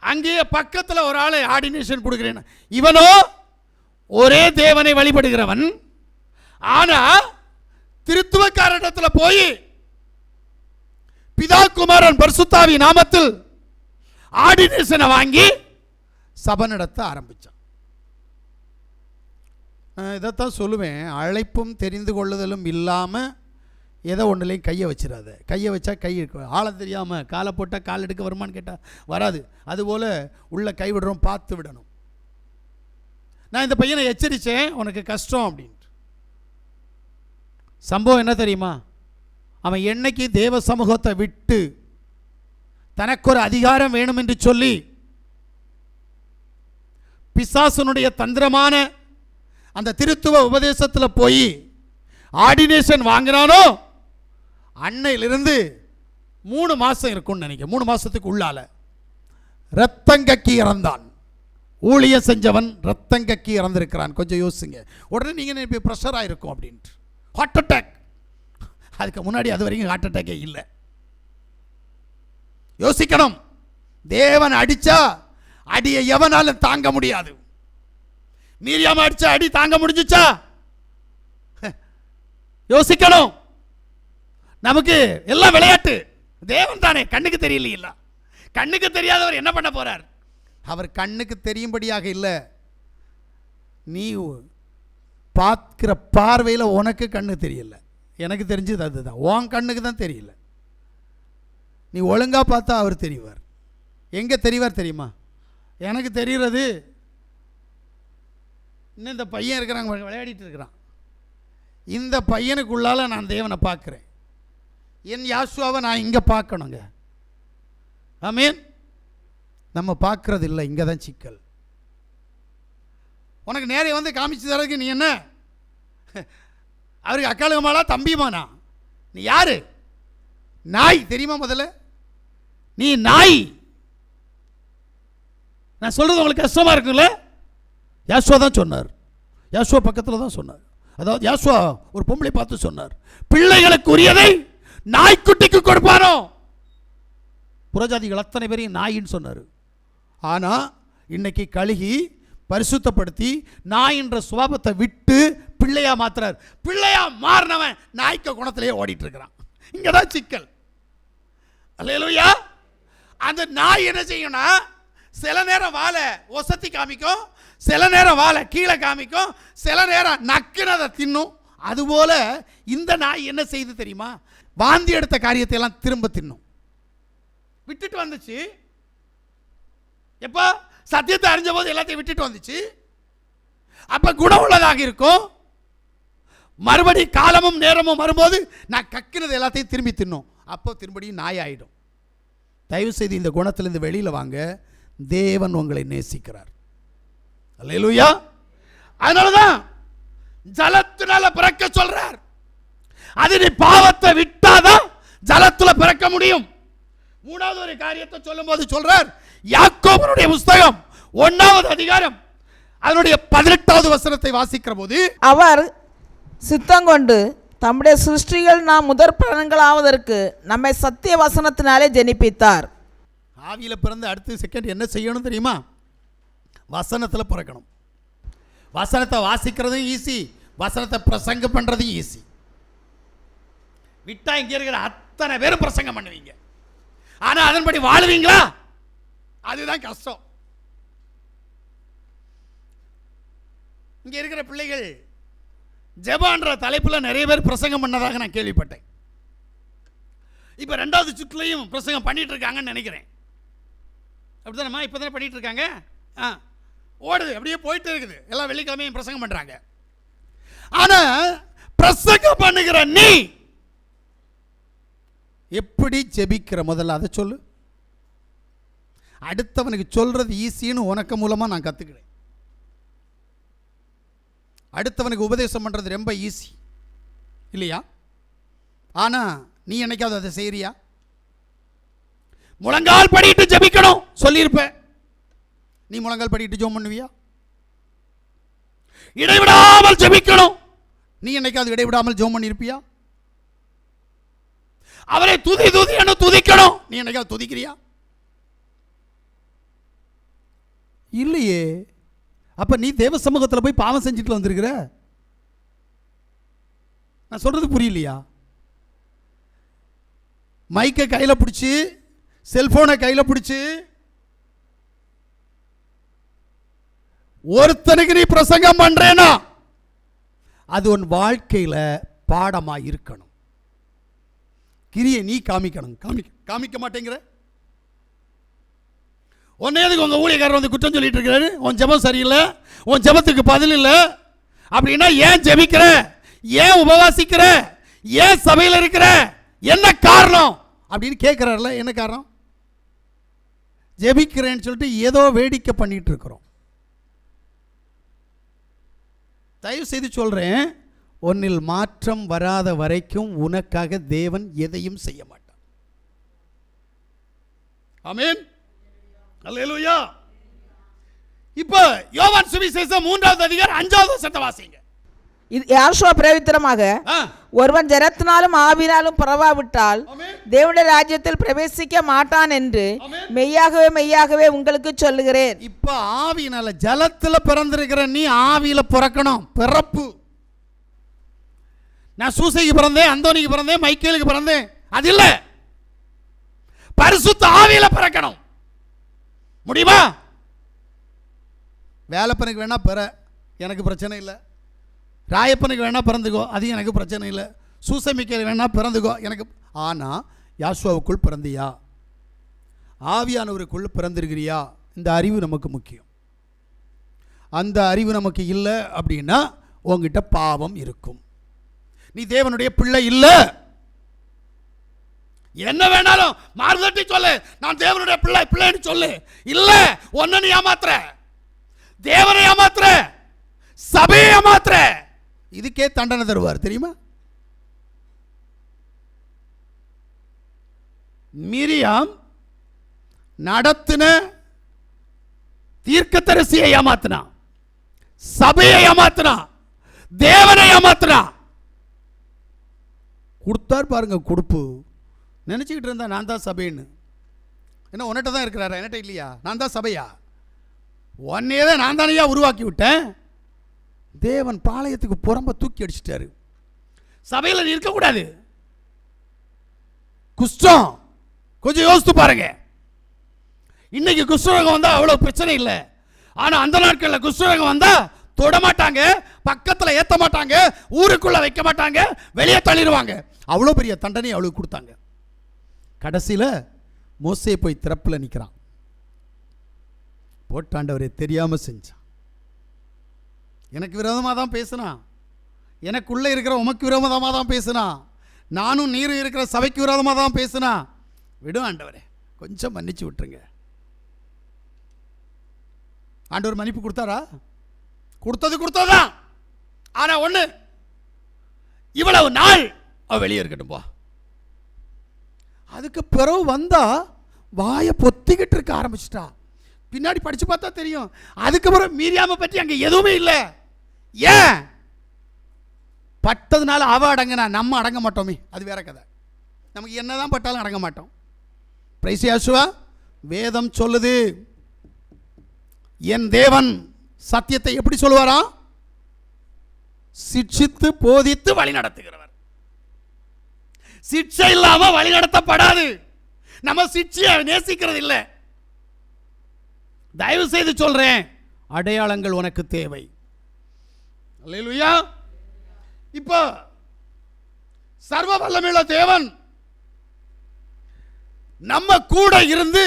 Speaker 1: அங்கேயே பக்கத்தில் ஒரு ஆள் ஆர்டினேஷன் கொடுக்குறேன். இவனோ ஒரே தேவனை வழிபடுகிறவன், ஆனால் திருத்துவக்காரத்தில் போய் பிதா குமாரன் பரிசுத்தாவி நாமத்தில் ஆர்டினேஷனை வாங்கி சபை நடத்த ஆரம்பித்தான். இதைத்தான் சொல்லுவேன், அழைப்பும் தெரிந்து கொள்ளுதலும் இல்லாமல் எதை ஒன்றுலையும் கையை வச்சிடாத. கையை வச்சா கை இருக்கு, ஆழம் தெரியாமல் காலை போட்டால் கால் எடுக்க வருமானு கேட்டால் வராது. அதுபோல் உள்ள கை விடுறோம், பார்த்து விடணும். நான் இந்த பையனை எச்சரித்தேன், உனக்கு கஷ்டம் அப்படின்ட்டு. சம்பவம் என்ன தெரியுமா? அவன் என்னைக்கு தேவ சமூகத்தை விட்டு தனக்கு ஒரு அதிகாரம் வேணும் என்று சொல்லி பிசாசனுடைய தந்திரமான அந்த திருத்துவ உபதேசத்தில் போய் ஆர்டினேஷன் வாங்கினானோ அன்னையிலிருந்து 3 மாதம் இருக்கும்னு நினைக்கிறேன், 3 மாதத்துக்கு உள்ளால ரத்தங்கக்கி இறந்தான். ஊழியம் செஞ்சவன் ரத்தங்கக்கி இறந்திருக்கிறான். கொஞ்சம் யோசிங்க. உடனே நீங்கள் நினைப்பீங்க ப்ரெஷராக இருக்கும் அப்படின்ட்டு. Heart attack. அதுக்கு முன்னாடி அது வரைக்கும் ஹார்ட் அட்டாக்கே இல்லை. யோசிக்கணும். தேவன் அடிச்சா அடியை எவனாலும் தாங்க முடியாது. மீரியாம அடிச்சா அடி தாங்க முடிஞ்சுச்சா? யோசிக்கணும். நமக்கு எல்லாம் விளையாட்டு. தேவன் தானே கண்ணுக்கு தெரியல. கண்ணுக்கு தெரியாதவர் என்ன பண்ண போறார்? அவர் கண்ணுக்கு தெரியும்படியாக இல்லை, நீ பார்க்கிற பார்வையில் உனக்கு கண்ணு தெரியல. எனக்கு தெரிஞ்சது அதுதான், உன் கண்ணுக்கு தான் தெரியல. நீ ஒழுங்காக பார்த்தா அவர் தெரிவார். எங்கே தெரிவார் தெரியுமா? எனக்கு தெரிகிறது, இன்னும் இந்த பையன் இருக்கிறாங்க விளையாடிட்டு இருக்கிறான், இந்த பையனுக்குள்ளால நான் தேவனை பார்க்குறேன். என் யாசுவாவை நான் இங்கே பார்க்கணுங்க. ஆமீன். நம்ம பார்க்கறது இல்லை, இங்கே தான் சிக்கல். உனக்கு நேரே வந்து காமிச்சு தரதுக்கு நீ என்ன அவருக்கு அக்காளுமாலா தம்பியுமானா? நீ யாரு? நாய் தெரியுமா? முதல்ல நீ நாய். நான் சொல்றது உங்களுக்கு கஷ்டமா இருக்குல்ல? யாசுவா தான் சொன்னார். யாசுவா பக்கத்தில் தான் சொன்னார். அதாவது யாசுவா ஒரு பொம்பளை பார்த்து சொன்னார், பிள்ளைகளுக்கு உரியதை நாய்க்குட்டிக்கு கொடுப்பானோ. புறஜாதிகள் அத்தனை பேரையும் நாயின்னு சொன்னார். ஆனால் இன்னைக்கு கழுகி பரிசுத்தப்படுத்தி நாயின்ற சுபாவத்தை விட்டு பிள்ளையா மாத்துறார். பிள்ளையா மாறினவன் நாய்க்க குணத்திலேயே ஓடிட்டு இருக்கிறான். இங்கே தான் சிக்கல். அல்லேலூயா. அந்த நாய் என்ன செய்யும்னா, சில நேரம் வாழை ஒசத்தி காமிக்கும், சில நேரம் வாழை கீழே காமிக்கும், சில நேரம் நக்குனதை தின்னும். அதுபோல இந்த நாய் என்ன செய்து தெரியுமா? வாந்தி எடுத்த காரியத்தை எல்லாம் திரும்ப தின்னும். விட்டுட்டு வந்துச்சு. எப்போ சத்தியத்தை அறிஞ்ச போது எல்லாத்தையும் விட்டுட்டு வந்துச்சு. அப்ப குணம் உள்ளதாக இருக்கும். மறுபடி காலமும் நேரமும் வரும்போது நான் கக்கினது எல்லாத்தையும் திரும்பி தின்னும். அப்போ திரும்படியும் நாய் ஆயிடும். தயவு செய்து இந்த குணத்திலிருந்து வெளியில் வாங்க. தேவன் உங்களை நேசிக்கிறார். அல்லேலூயா. அதனாலதான் ஜலத்தினால பிறக்க சொல்றார். அது நீ பாவத்தை விட்டாதான் ஜலத்துல பிறக்க முடியும். மூணாவது ஒரு காரியத்தை சொல்லும் போது சொல்றார், யாக்கோபுடைய புஸ்தகம் 1வது அதிகாரம் அதனுடைய 18வது வசனத்தை வாசிக்கிற போது, அவர்
Speaker 3: சித்தங்கொண்டு தம்முடைய சிருஷ்டிகள் நாம் முதற் பலன்களாவதற்கு நம்மை சத்திய வசனத்தினாலே ஜெனிப்பித்தார்.
Speaker 1: ஆவியில பிறந்து அடுத்த செகண்ட் என்ன செய்யணும் தெரியுமா? வசனத்தில் பிறக்கணும். வசனத்தை வாசிக்கிறதும் ஈஸி, வசனத்தை பிரசங்கம் பண்றதும் ஈஸி. விட்டா இங்க இருக்கிற அத்தனை பேரும் பிரசங்கம் பண்ணுவீங்க, ஆனா அதன்படி வாழுவீங்களா? அதுதான் கஷ்டம். இங்க இருக்கிற பிள்ளைகள் ஜெபன்ற தலைப்புல நிறைய பேர் பிரசங்கம் பண்ணதாக நான் கேள்விப்பட்டேன். இப்ப 2வது சுற்றுலையும் பிரசங்கம் பண்ணிட்டு இருக்காங்கன்னு நினைக்கிறேன். அப்படிதானம்மா? இப்பதானே பண்ணிட்டு இருக்காங்க. ஓடுது, அப்படியே போயிட்டு இருக்குது. எல்லா வெள்ளிக்கிழமையும் பிரசங்கம் பண்றாங்க. ஆனா பிரசங்கம் பண்ணுகிற நீ எப்படி ஜெபிக்கிற? முதல்ல அதை சொல்லு. அடுத்தவனுக்கு சொல்றது ஈஸின்னு உனக்கு மூலமா நான் கத்துக்கிறேன். அடுத்தவனுக்கு உபதேசம் பண்றது ரொம்ப ஈஸி இல்லையா? ஆனா நீ என்னைக்காவது அதை செய்யறியா? முழங்கால் படிட்டு ஜெபிக்கணும் சொல்லியிருப்ப. நீ முழங்கால் படிக்கிட்டு ஜெபம் பண்ணுவியா? இடைவிடாமல் ஜெபிக்கணும். நீ என்னைக்காவது இடைவிடாமல் ஜெபம் பண்ணியிருப்பியா? அவரை துதி துதி என்ன துதிக்கணும். நீ என்னைக்காவது துதிக்கிறியா? இல்லையே. அப்ப நீ தேவ சமூகத்தில் போய் பாவம் செஞ்சுட்டு வந்திருக்கிற. நான் சொல்றது புரியலையா? மைக்கை கையில் பிடிச்சி, செல்போனை கையில் பிடிச்சி, ஒருத்தனுக்கு நீ பிரசங்கம் பண்றேனா அது உன் வாழ்க்கையில பாடமா இருக்கணும். கிரியை நீ காமிக்கணும். காமிக்க மாட்டேங்கிற. உன்னை எதுக்கு உங்க ஊழியக்காரர் வந்து குற்றம் சொல்லிட்டு இருக்கிறாரு? உன் ஜெபம் சரியில்லை, உன் ஜெபத்துக்கு பதில் இல்லை அப்படின்னா ஏன் ஜெபிக்கிற? ஏன் உபவாசிக்கிற? ஏன் சபையில் இருக்கிற? என்ன காரணம் அப்படின்னு கேட்கிறார்ல. என்ன காரணம்? ஜெபிக்கிறேன்னு சொல்லிட்டு ஏதோ வேடிக்கை பண்ணிட்டு இருக்கிறோம். தயவு செய்து சொல்றேன், உன்னில் மாற்றம் வராத வரைக்கும் உனக்காக தேவன் எதையும் செய்ய மாட்டான். ஆமென். அல்லேலூயா. இப்போ யோவான் சுவிசேஷம் 3வது அதிகாரம் 5வது வசனத்தை வாசிங்க.
Speaker 3: இது யாஷுவா பிரவித்திரமாக, ஒருவன் ஜரத்தினாலும் ஆவினாலும் பிறவாவிட்டால் தேவனுடைய ராஜ்யத்தில் பிரவேசிக்க மாட்டான் என்று மெய்யாகவே மெய்யாகவே உங்களுக்கு சொல்லுகிறேன்.
Speaker 1: இப்ப ஆவியினால ஜலத்துல பிறந்திருக்கிற நீ ஆவியில பிறக்கணும். பிறப்பு. நான் சூசைக்கு பிறந்தேன், அந்தோனிக்கு பிறந்தேன், மைக்கேலுக்கு பிறந்தேன், அது இல்ல. பரிசுத்த ஆவியில பிறக்கணும். முடியுமா? வேலைப்பனுக்கு வேணா பெற, எனக்கு பிரச்சனை இல்லை. ராயப்பனுக்கு வேணா பிறந்துக்கோ, அது எனக்கு பிரச்சனை இல்லை. சூசமிக்கையில் வேணா பிறந்துக்கோ எனக்கு. ஆனால் யாசுவாவுக்குள் பிறந்தியா? ஆவியானவருக்குள் பிறந்திருக்கிறியா? இந்த அறிவு நமக்கு முக்கியம். அந்த அறிவு நமக்கு இல்லை அப்படின்னா உங்ககிட்ட பாவம் இருக்கும். நீ தேவனுடைய பிள்ளை இல்லை. என்ன வேணாலும் மாறுதட்டி சொல்லு, நான் தேவனுடைய பிள்ளைன்னு சொல்லு. இல்ல, ஒன்னு நீ ஏமாத்துற, தேவனை ஏமாத்துற, சபையை ஏமாத்துற. இதுக்கே தண்டனை தருவார் தெரியுமா? மிரியாம் நடத்தின தீர்க்கதரிசியை ஏமாத்தினா, சபையை ஏமாத்தினா, தேவனை ஏமாத்தினா. கொடுத்தார் பாருங்க கொடுப்பு. நினைச்சுக்கிட்டு இருந்தா நான் தான் சபைன்னு. என்ன உன்னிட்ட தான் இருக்கிறாரா? என்கிட்ட இல்லையா? நான் தான் சபையா? உன்னையே தான் நான் தானையா உருவாக்கி விட்டேன். தேவன் பாளையத்துக்கு புறம்ப தூக்கி அடிச்சிட்டாரு. சபையில் நீ இருக்கக்கூடாது. குஷ்டம் கொஞ்சம் யோசித்து பாருங்க. இன்னைக்கு குஷ்டரோகம் வந்தா அவ்வளவு பிரச்சனை இல்லை. ஆனா அந்த நாட்களில் குஷ்டரோகம் வந்தா தொட மாட்டாங்க, பக்கத்தில் ஏற்ற மாட்டாங்க, ஊருக்குள்ள வைக்க மாட்டாங்க, வெளியே தள்ளிடுவாங்க. அவ்வளோ பெரிய தண்டனை அவளுக்கு கொடுத்தாங்க. கடைசியில் மோசே போய் திறப்பில் நிற்கிறான். போட்டாண்டவரை தெரியாமல் செஞ்சான். எனக்கு விரோதமாக தான் பேசினான். எனக்குள்ளே இருக்கிற உமக்கு விரோதமாக தான் பேசினான். நானும் நீரும் இருக்கிற சபைக்கு விரோதமாக தான் பேசினான். விடும் ஆண்டவரே, கொஞ்சம் மன்னிச்சு விட்டுருங்க. ஆண்டவர் மன்னிப்பு கொடுத்தாரா? கொடுத்ததுதான். ஆனா ஒண்ணு, இவ்வளவு நாள் அவ வெளியே இருக்கட்டும் போ. அதுக்கு பிறகு வந்தா வாயை பொத்திக்கிட்டு இருக்க ஆரம்பிச்சிட்டா. பின்னாடி படிச்சு பார்த்தா தெரியும். அதுக்கப்புறம் மீரியாம பற்றி அங்க எதுவுமே இல்லை. ஏன்? பட்டதுனால அவ அடங்கினா, நம்ம அடங்க மாட்டோமே. அது வேற கதை. நமக்கு என்னதான் பட்டாலும் அடங்க மாட்டோம். பிரைஸ் யாசுவா. வேதம் சொல்லுது, என் தேவன் சத்தியத்தை எப்படி சொல்லுவாரா? சிட்சித்து போதித்து வழி நடத்துகிறவர். சிட்சை இல்லாம வழி நடத்தப்படாது. நம்ம சிட்சையை நேசிக்கிறது இல்லை. தயவு செய்து சொல்றேன், அடையாளங்கள் உனக்கு தேவை. அல்லேலூயா. இப்போ சர்வ வல்லமையுள்ள தேவன் நம்ம கூட இருந்து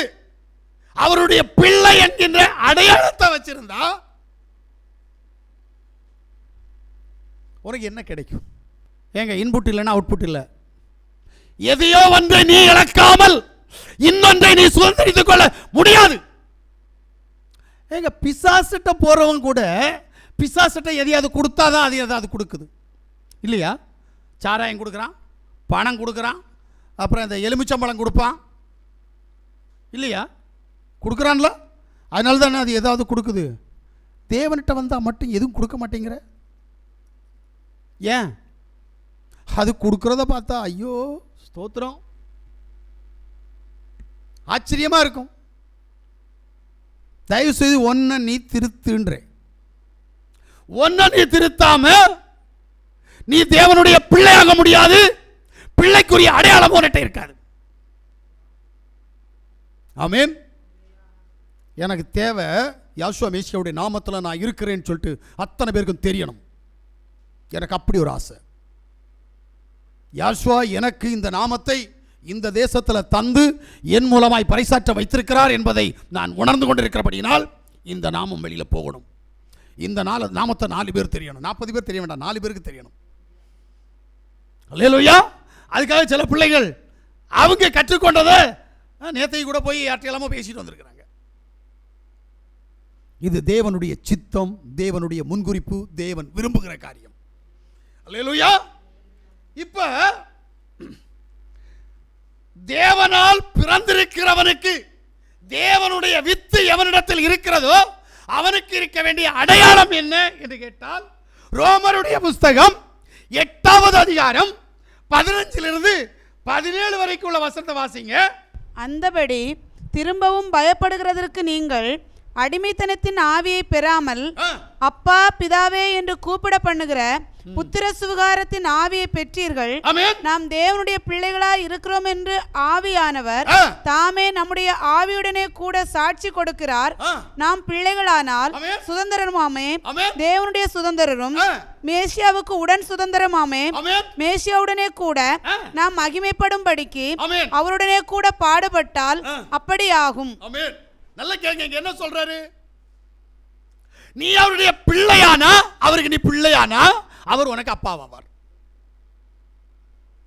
Speaker 1: அவருடைய பிள்ளை என்கின்ற அடையாளத்தை வச்சிருந்தா உனக்கு என்ன கிடைக்கும்? ஏங்க, இன்புட் இல்லைன்னா அவுட்புட் இல்லை. எதையோ ஒன்றை நீ இழக்காமல் இன்னொன்றை நீ சுதந்திரித்துக் கொள்ள முடியாது. ஏங்க, பிசாசிட்ட போறவங்க கூட பிசாசிட்ட எதையாவது கொடுத்தாதான் அது எதாவது கொடுக்குது இல்லையா? சாராயம் கொடுக்குறான், பணம் கொடுக்குறான், அப்புறம் இந்த எலுமிச்சம்பழம் கொடுப்பான் இல்லையா? கொடுக்குறான்ல. அதனால தானே அது ஏதாவது கொடுக்குது. தேவன்கிட்ட வந்தால் மட்டும் எதுவும் கொடுக்க மாட்டேங்கிற ஏன்? அது கொடுக்குறத பார்த்தா ஐயோ ஸ்தோத்திரம் ஆச்சரியமாக இருக்கும். தயவு செய்து ஒன்றை நீ திருத்துன்ற, ஒன்றை நீ திருத்தாம நீ தேவனுடைய பிள்ளையாக முடியாது. பிள்ளைக்குரிய அடையாளம் உன்கிட்ட இருக்காது. ஆமென். எனக்கு தேவை யாசுவா மேசியாவுடைய நாமத்தில் நான் இருக்கிறேன்னு சொல்லிட்டு அத்தனை பேருக்கும் தெரியணும். எனக்கு அப்படி ஒரு ஆசை. யாசுவா எனக்கு இந்த நாமத்தை இந்த தேசத்தில் தந்து என் மூலமாய் பறைசாற்ற வைத்திருக்கிறார் என்பதை நான் உணர்ந்து கொண்டிருக்கிறபடியினால் இந்த நாமம் வெளியில் போகணும். இந்த நாமத்தை 4 பேர் தெரியணும். 40 பேர் தெரிய வேண்டாம், 4 பேருக்கு தெரியணும். அல்லேலூயா. அதுக்காக சில பிள்ளைகள் அவங்க கற்றுக்கொண்டதை நேற்றைக்கு கூட போய் யார்ட்டையெல்லாமோ பேசிட்டு வந்திருக்கிறாங்க. இது தேவனுடைய சித்தம், தேவனுடைய முன்குறிப்பு, தேவன் விரும்புகிற காரியம். அல்லேலூயா. இப்ப தேவனால் பிறந்திருக்கிறவனுக்கு தேவனுடைய வித்து எவனிடத்தில் இருக்கிறதோ அவனுக்கு இருக்க வேண்டிய அடையாளம் என்ன என்று கேட்டால், ரோமருடைய புஸ்தகம் 8வது அதிகாரம் 15 17 வரைக்கும் உள்ள வசனத்தை வாசிங்க.
Speaker 4: அந்தபடி திரும்பவும் பயப்படுகிறதற்கு நீங்கள் அடிமைத்தனத்தின் ஆவியை பெறாமல் அப்பா பிதாவே என்று கூப்பிட பண்ணுகிற புத்திர சுவிகாரத்தின் ஆவியை பெற்றீர்கள். நாம் தேவனுடைய பிள்ளைகளாய் இருக்கிறோம் என்று ஆவியானவர் தாமே நம்முடைய ஆவியுடனே கூட சாட்சி கொடுக்கிறார். நாம் பிள்ளைகளானால் சுதந்திரமாமே தேவனுடைய சுதந்திரரும் மேசியாவுக்கு உடன் சுதந்திரமாமே மேசியாவுடனே கூட நாம் மகிமைப்படும்படிக்கு அவருடனே கூட பாடுபட்டால் அப்படி ஆகும்.
Speaker 1: நல்ல கேளுங்க, என்ன சொல்றாரு? நீ அவருடைய பிள்ளையானா, அவருக்கு நீ பிள்ளையானா அவர் உனக்கு அப்பாவாவார்.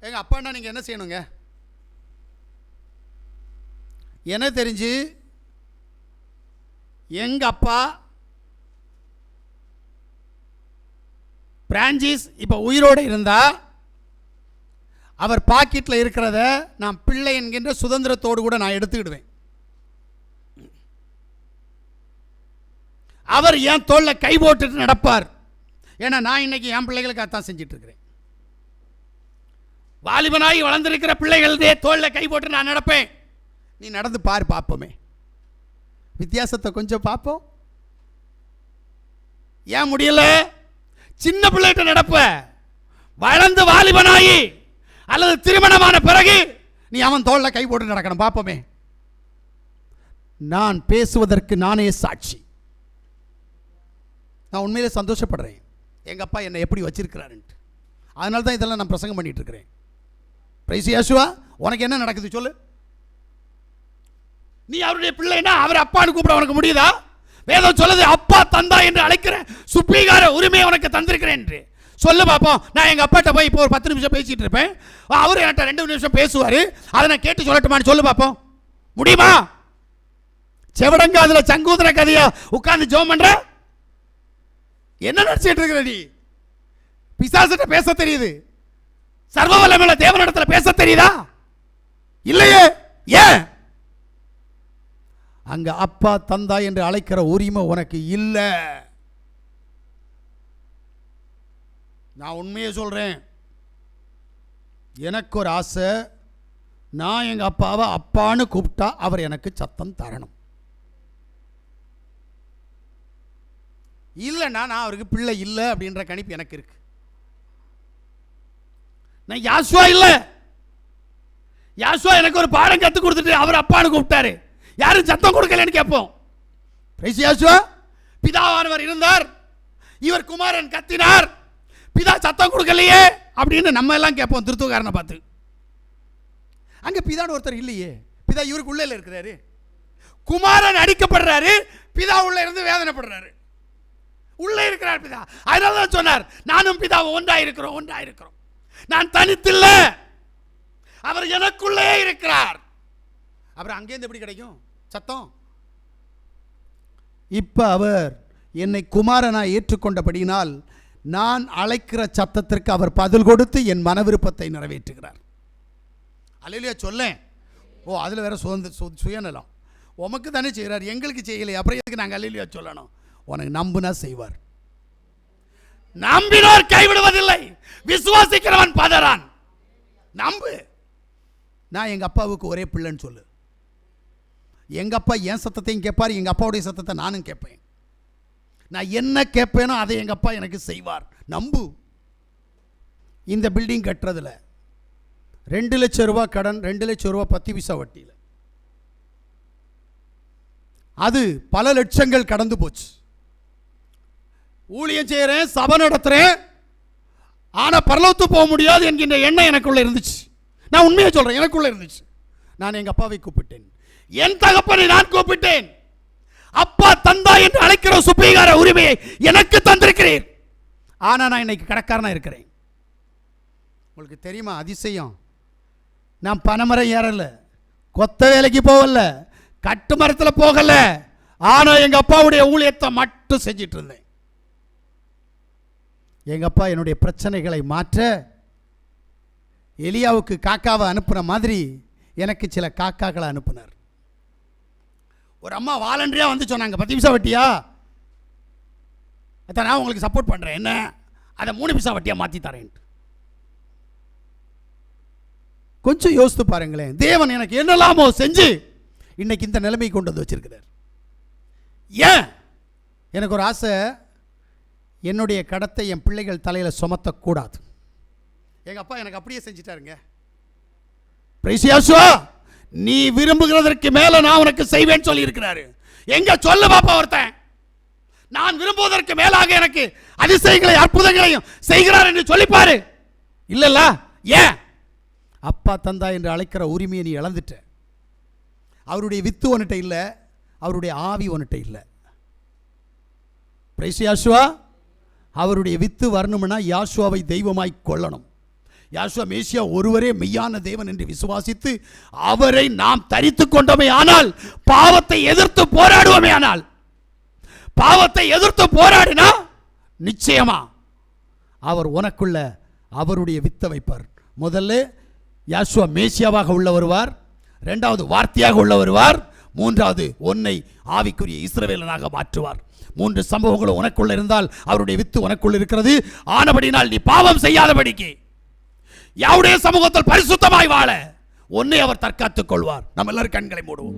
Speaker 1: எங்க அப்பான்னா நீங்க என்ன செய்யணுங்க? என்ன தெரிஞ்சு எங்க அப்பா பிரான்சிஸ் இப்ப உயிரோடு இருந்தா அவர் பாக்கெட்டில் இருக்கிறத நான் பிள்ளை என்கின்ற சுதந்திரத்தோடு கூட நான் எடுத்துக்கிடுவேன். அவர் என் தோல்ல கை போட்டுட்டு நடப்பார். ஏன்னா நான் இன்னைக்கு என் பிள்ளைகளுக்கு அதான் செஞ்சிட்டு இருக்கிறேன். வாலிபனாகி வளர்ந்திருக்கிற பிள்ளைகளே தோல்ல கை போட்டு நான் நடப்பேன். நீ நடந்து பாரு, பார்ப்போமே வித்தியாசத்தை கொஞ்சம் பார்ப்போம். ஏன் முடியல? சின்ன பிள்ளைகிட்ட நடப்ப, வளர்ந்து வாலிபனாகி அல்லது திருமணமான பிறகு நீ அவன் தோல்ல கை போட்டு நடக்கணும், பார்ப்போமே. நான் பேசுவதற்கு நானே சாட்சி. நான் உண்மையிலே சந்தோஷப்படுறேன் எங்கள் அப்பா என்னை எப்படி வச்சிருக்கிறாருன்ட்டு. அதனால தான் இதெல்லாம் நான் பிரசங்கம் பண்ணிட்டு இருக்கிறேன். பிரைஸ் யாசுவா. உனக்கு என்ன நடக்குது சொல்லு? நீ அவருடைய பிள்ளைன்னா அவர் அப்பான்னு கூப்பிட உனக்கு முடியுதா? வேதம் சொல்லுது அப்பா தந்தா என்று அழைக்கிற சுப்பீகார உரிமையை உனக்கு தந்திருக்கிறேன் என்று சொல்லு பார்ப்போம். நான் எங்கள் அப்பாட்ட போய் இப்போ ஒரு 10 நிமிஷம் பேசிட்டு இருப்பேன், அவர் என்கிட்ட 2 நிமிஷம் பேசுவார், அதை நான் கேட்டு சொல்லட்டுமான்னு சொல்லு பார்ப்போம். முடியுமா? செவடங்காதுல சங்கூதர கதையா உட்கார்ந்து ஜோம் பண்ற? என்ன நினைச்சிட்டு இருக்கிற நீ? பிசாசிட்ட பேச தெரியுது, சர்வ வல்லமையுள்ள தேவனிடத்தில் பேச தெரியுதா? இல்லையே. ஏன்? அங்க அப்பா தந்தா என்று அழைக்கிற உரிமை உனக்கு இல்லை. நான் உண்மையை சொல்றேன். எனக்கு ஒரு ஆசை, நான் எங்க அப்பாவை அப்பான்னு கூப்பிட்டா அவர் எனக்கு சத்தம் தரணும். இல்லைன்னா நான் அவருக்கு பிள்ளை இல்லை அப்படின்ற கணிப்பு எனக்கு இருக்கு. நான் யாசுவா இல்லை. யாசுவா எனக்கு ஒரு பாடம் கற்றுக் கொடுத்துட்டு அவர் அப்பான்னு கூப்பிட்டாரு, யாரும் சத்தம் கொடுக்கலன்னு கேட்போம். பிரைஸ் யாசுவா. பிதாவானவர் இருந்தார், இவர் குமாரன் கத்தினார், பிதா சத்தம் கொடுக்கலையே அப்படின்னு நம்ம எல்லாம் கேட்போம் திருத்துவக்காரனை பார்த்து. அங்க பிதான்னு ஒருத்தர் இல்லையே, பிதா இவருக்கு உள்ள இருக்கிறாரு, குமாரன் அடிக்கப்படுறாரு, பிதா உள்ள இருந்து வேதனைப்படுறாரு, உள்ளே இருக்கிறார் பிதா. அதனால தான் சொன்னார் நானும் பிதாவும் ஒன்றாயிருக்கிறோம். நான் தனித்தில்லை, அவர் எனக்குள்ளே இருக்கிறார். அப்புறம் அங்கேருந்து எப்படி கிடைக்கும் சத்தம்? இப்ப அவர் என்னை குமாரனாய் ஏற்றுக்கொண்டபடியினால் நான் அழைக்கிற சத்தத்திற்கு அவர் பதில் கொடுத்து என் மன விருப்பத்தை நிறைவேற்றுகிறார். அல்லேலூயா சொல்லேன். ஓ, அதில் வேற சுயநலம். உமக்கு தானே செய்கிறார், எங்களுக்கு செய்யலையே, அப்புறம் எதுக்கு நாங்கள் அல்லேலூயா சொல்லணும்? உனக்கு நம்புனா செய்வார். நம்பினோர் கைவிடுவதில்லை, விசுவாசிக்கிறவன் பதறான். நம்பு. நான் எங்கள் அப்பாவுக்கு ஒரே பிள்ளைன்னு சொல்லு. எங்கள் அப்பா என் சத்தத்தையும் கேட்பார், எங்கள் அப்பாவுடைய சத்தத்தை நானும் கேட்பேன். நான் என்ன கேட்பேனோ அதை எங்கள் அப்பா எனக்கு செய்வார். நம்பு. இந்த பில்டிங் கட்டுறதுல 2 லட்சம் ரூபா கடன், 2 லட்சம் ரூபா 10 பைசா வட்டியில், அது பல லட்சங்கள் கடந்து போச்சு. ஊழியம் செய்கிறேன், சபை நடத்துகிறேன், ஆனால் பரலோகத்துக்கு போக முடியாது என்கின்ற எண்ணம் எனக்குள்ளே இருந்துச்சு. நான் உண்மையை சொல்கிறேன், எனக்குள்ளே இருந்துச்சு. நான் எங்கள் அப்பாவை கூப்பிட்டேன், என் தகப்பனை நான் கூப்பிட்டேன். அப்பா தந்தா என்று அழைக்கிற சுப்பீகார உரிமையை எனக்கு தந்திருக்கிறீர், ஆனால் நான் இன்னைக்கு கடைக்காரனா இருக்கிறேன். உங்களுக்கு தெரியுமா அதிசயம்? நான் பனைமரம் ஏறல, கொத்த வேலைக்கு போகல, கட்டு மரத்தில் போகல, ஆனால் எங்கள் அப்பாவுடைய ஊழியத்தை மட்டும் செஞ்சிட்டு இருந்தேன். எங்கள் அப்பா என்னுடைய பிரச்சனைகளை மாற்ற எலியாவுக்கு காக்காவை அனுப்புன மாதிரி எனக்கு சில காக்காக்களை அனுப்புனார். ஒரு அம்மா வாலண்டரியாக வந்து சொன்னாங்க, 10 பைசா வட்டியா, அதான் நான் உங்களுக்கு சப்போர்ட் பண்ணுறேன், என்ன அதை 3 பைசா வட்டியாக மாற்றி தரேன்ட்டு. கொஞ்சம் யோசித்து பாருங்களேன், தேவன் எனக்கு என்னெல்லாமோ செஞ்சு இன்னைக்கு இந்த நிலைமை கொண்டு வந்து வச்சிருக்கிறார். ஏன்? எனக்கு ஒரு ஆசை, என்னுடைய கடத்தை என் பிள்ளைகள் தலையில் சுமத்தக்கூடாது. எங்கள் அப்பா எனக்கு அப்படியே செஞ்சிட்டாருங்க. பிரைசியாசுவா, நீ விரும்புகிறதற்கு மேலே நான் உனக்கு செய்வேன்னு சொல்லி இருக்கிறாரு. எங்க சொல்லு பாப்பா ஒருத்தன், நான் விரும்புவதற்கு மேலாக எனக்கு அதிசயங்களை அற்புதங்களையும் செய்கிறார் என்று சொல்லிப்பாரு. இல்லல்ல, ஏன்? அப்பா தந்தா என்று அழைக்கிற உரிமையை நீ இழந்துட்ட. அவருடைய வித்து உன்கிட்ட இல்லை, அவருடைய ஆவி உன்கிட்ட இல்லை. பிரைஸ் யாசுவா. அவருடைய வித்து வரணும்னா யாசுவாவை தெய்வமாய் கொள்ளணும். யாசுவா மேசியா ஒருவரே மெய்யான தேவன் என்று விசுவாசித்து அவரை நாம் தரித்து கொண்டோமே ஆனால், பாவத்தை எதிர்த்து போராடுவோமே ஆனால், பாவத்தை எதிர்த்து போராடினா நிச்சயமா அவர் உனக்குள்ள அவருடைய வித்தை வைப்பார். முதல்ல யாசுவா மேசியாவாக உள்ள வருவார், 2வது வார்த்தையாக உள்ள வருவார், 3வது உன்னை ஆவிக்குரிய இஸ்ரவேலனாக மாற்றுவார். 3 சம்பவங்களும் உனக்குள்ள இருந்தால் அவருடைய வித்து உனக்குள்ள இருக்கிறது. ஆனபடினால் நீ பாவம் செய்யாதபடிக்கு யாருடைய சமூகத்தில் பரிசுத்தமாய் வாழ உன்னை அவர் தற்காத்துக் கொள்வார். நம்ம எல்லாரும் கண்களை மூடுவோம்.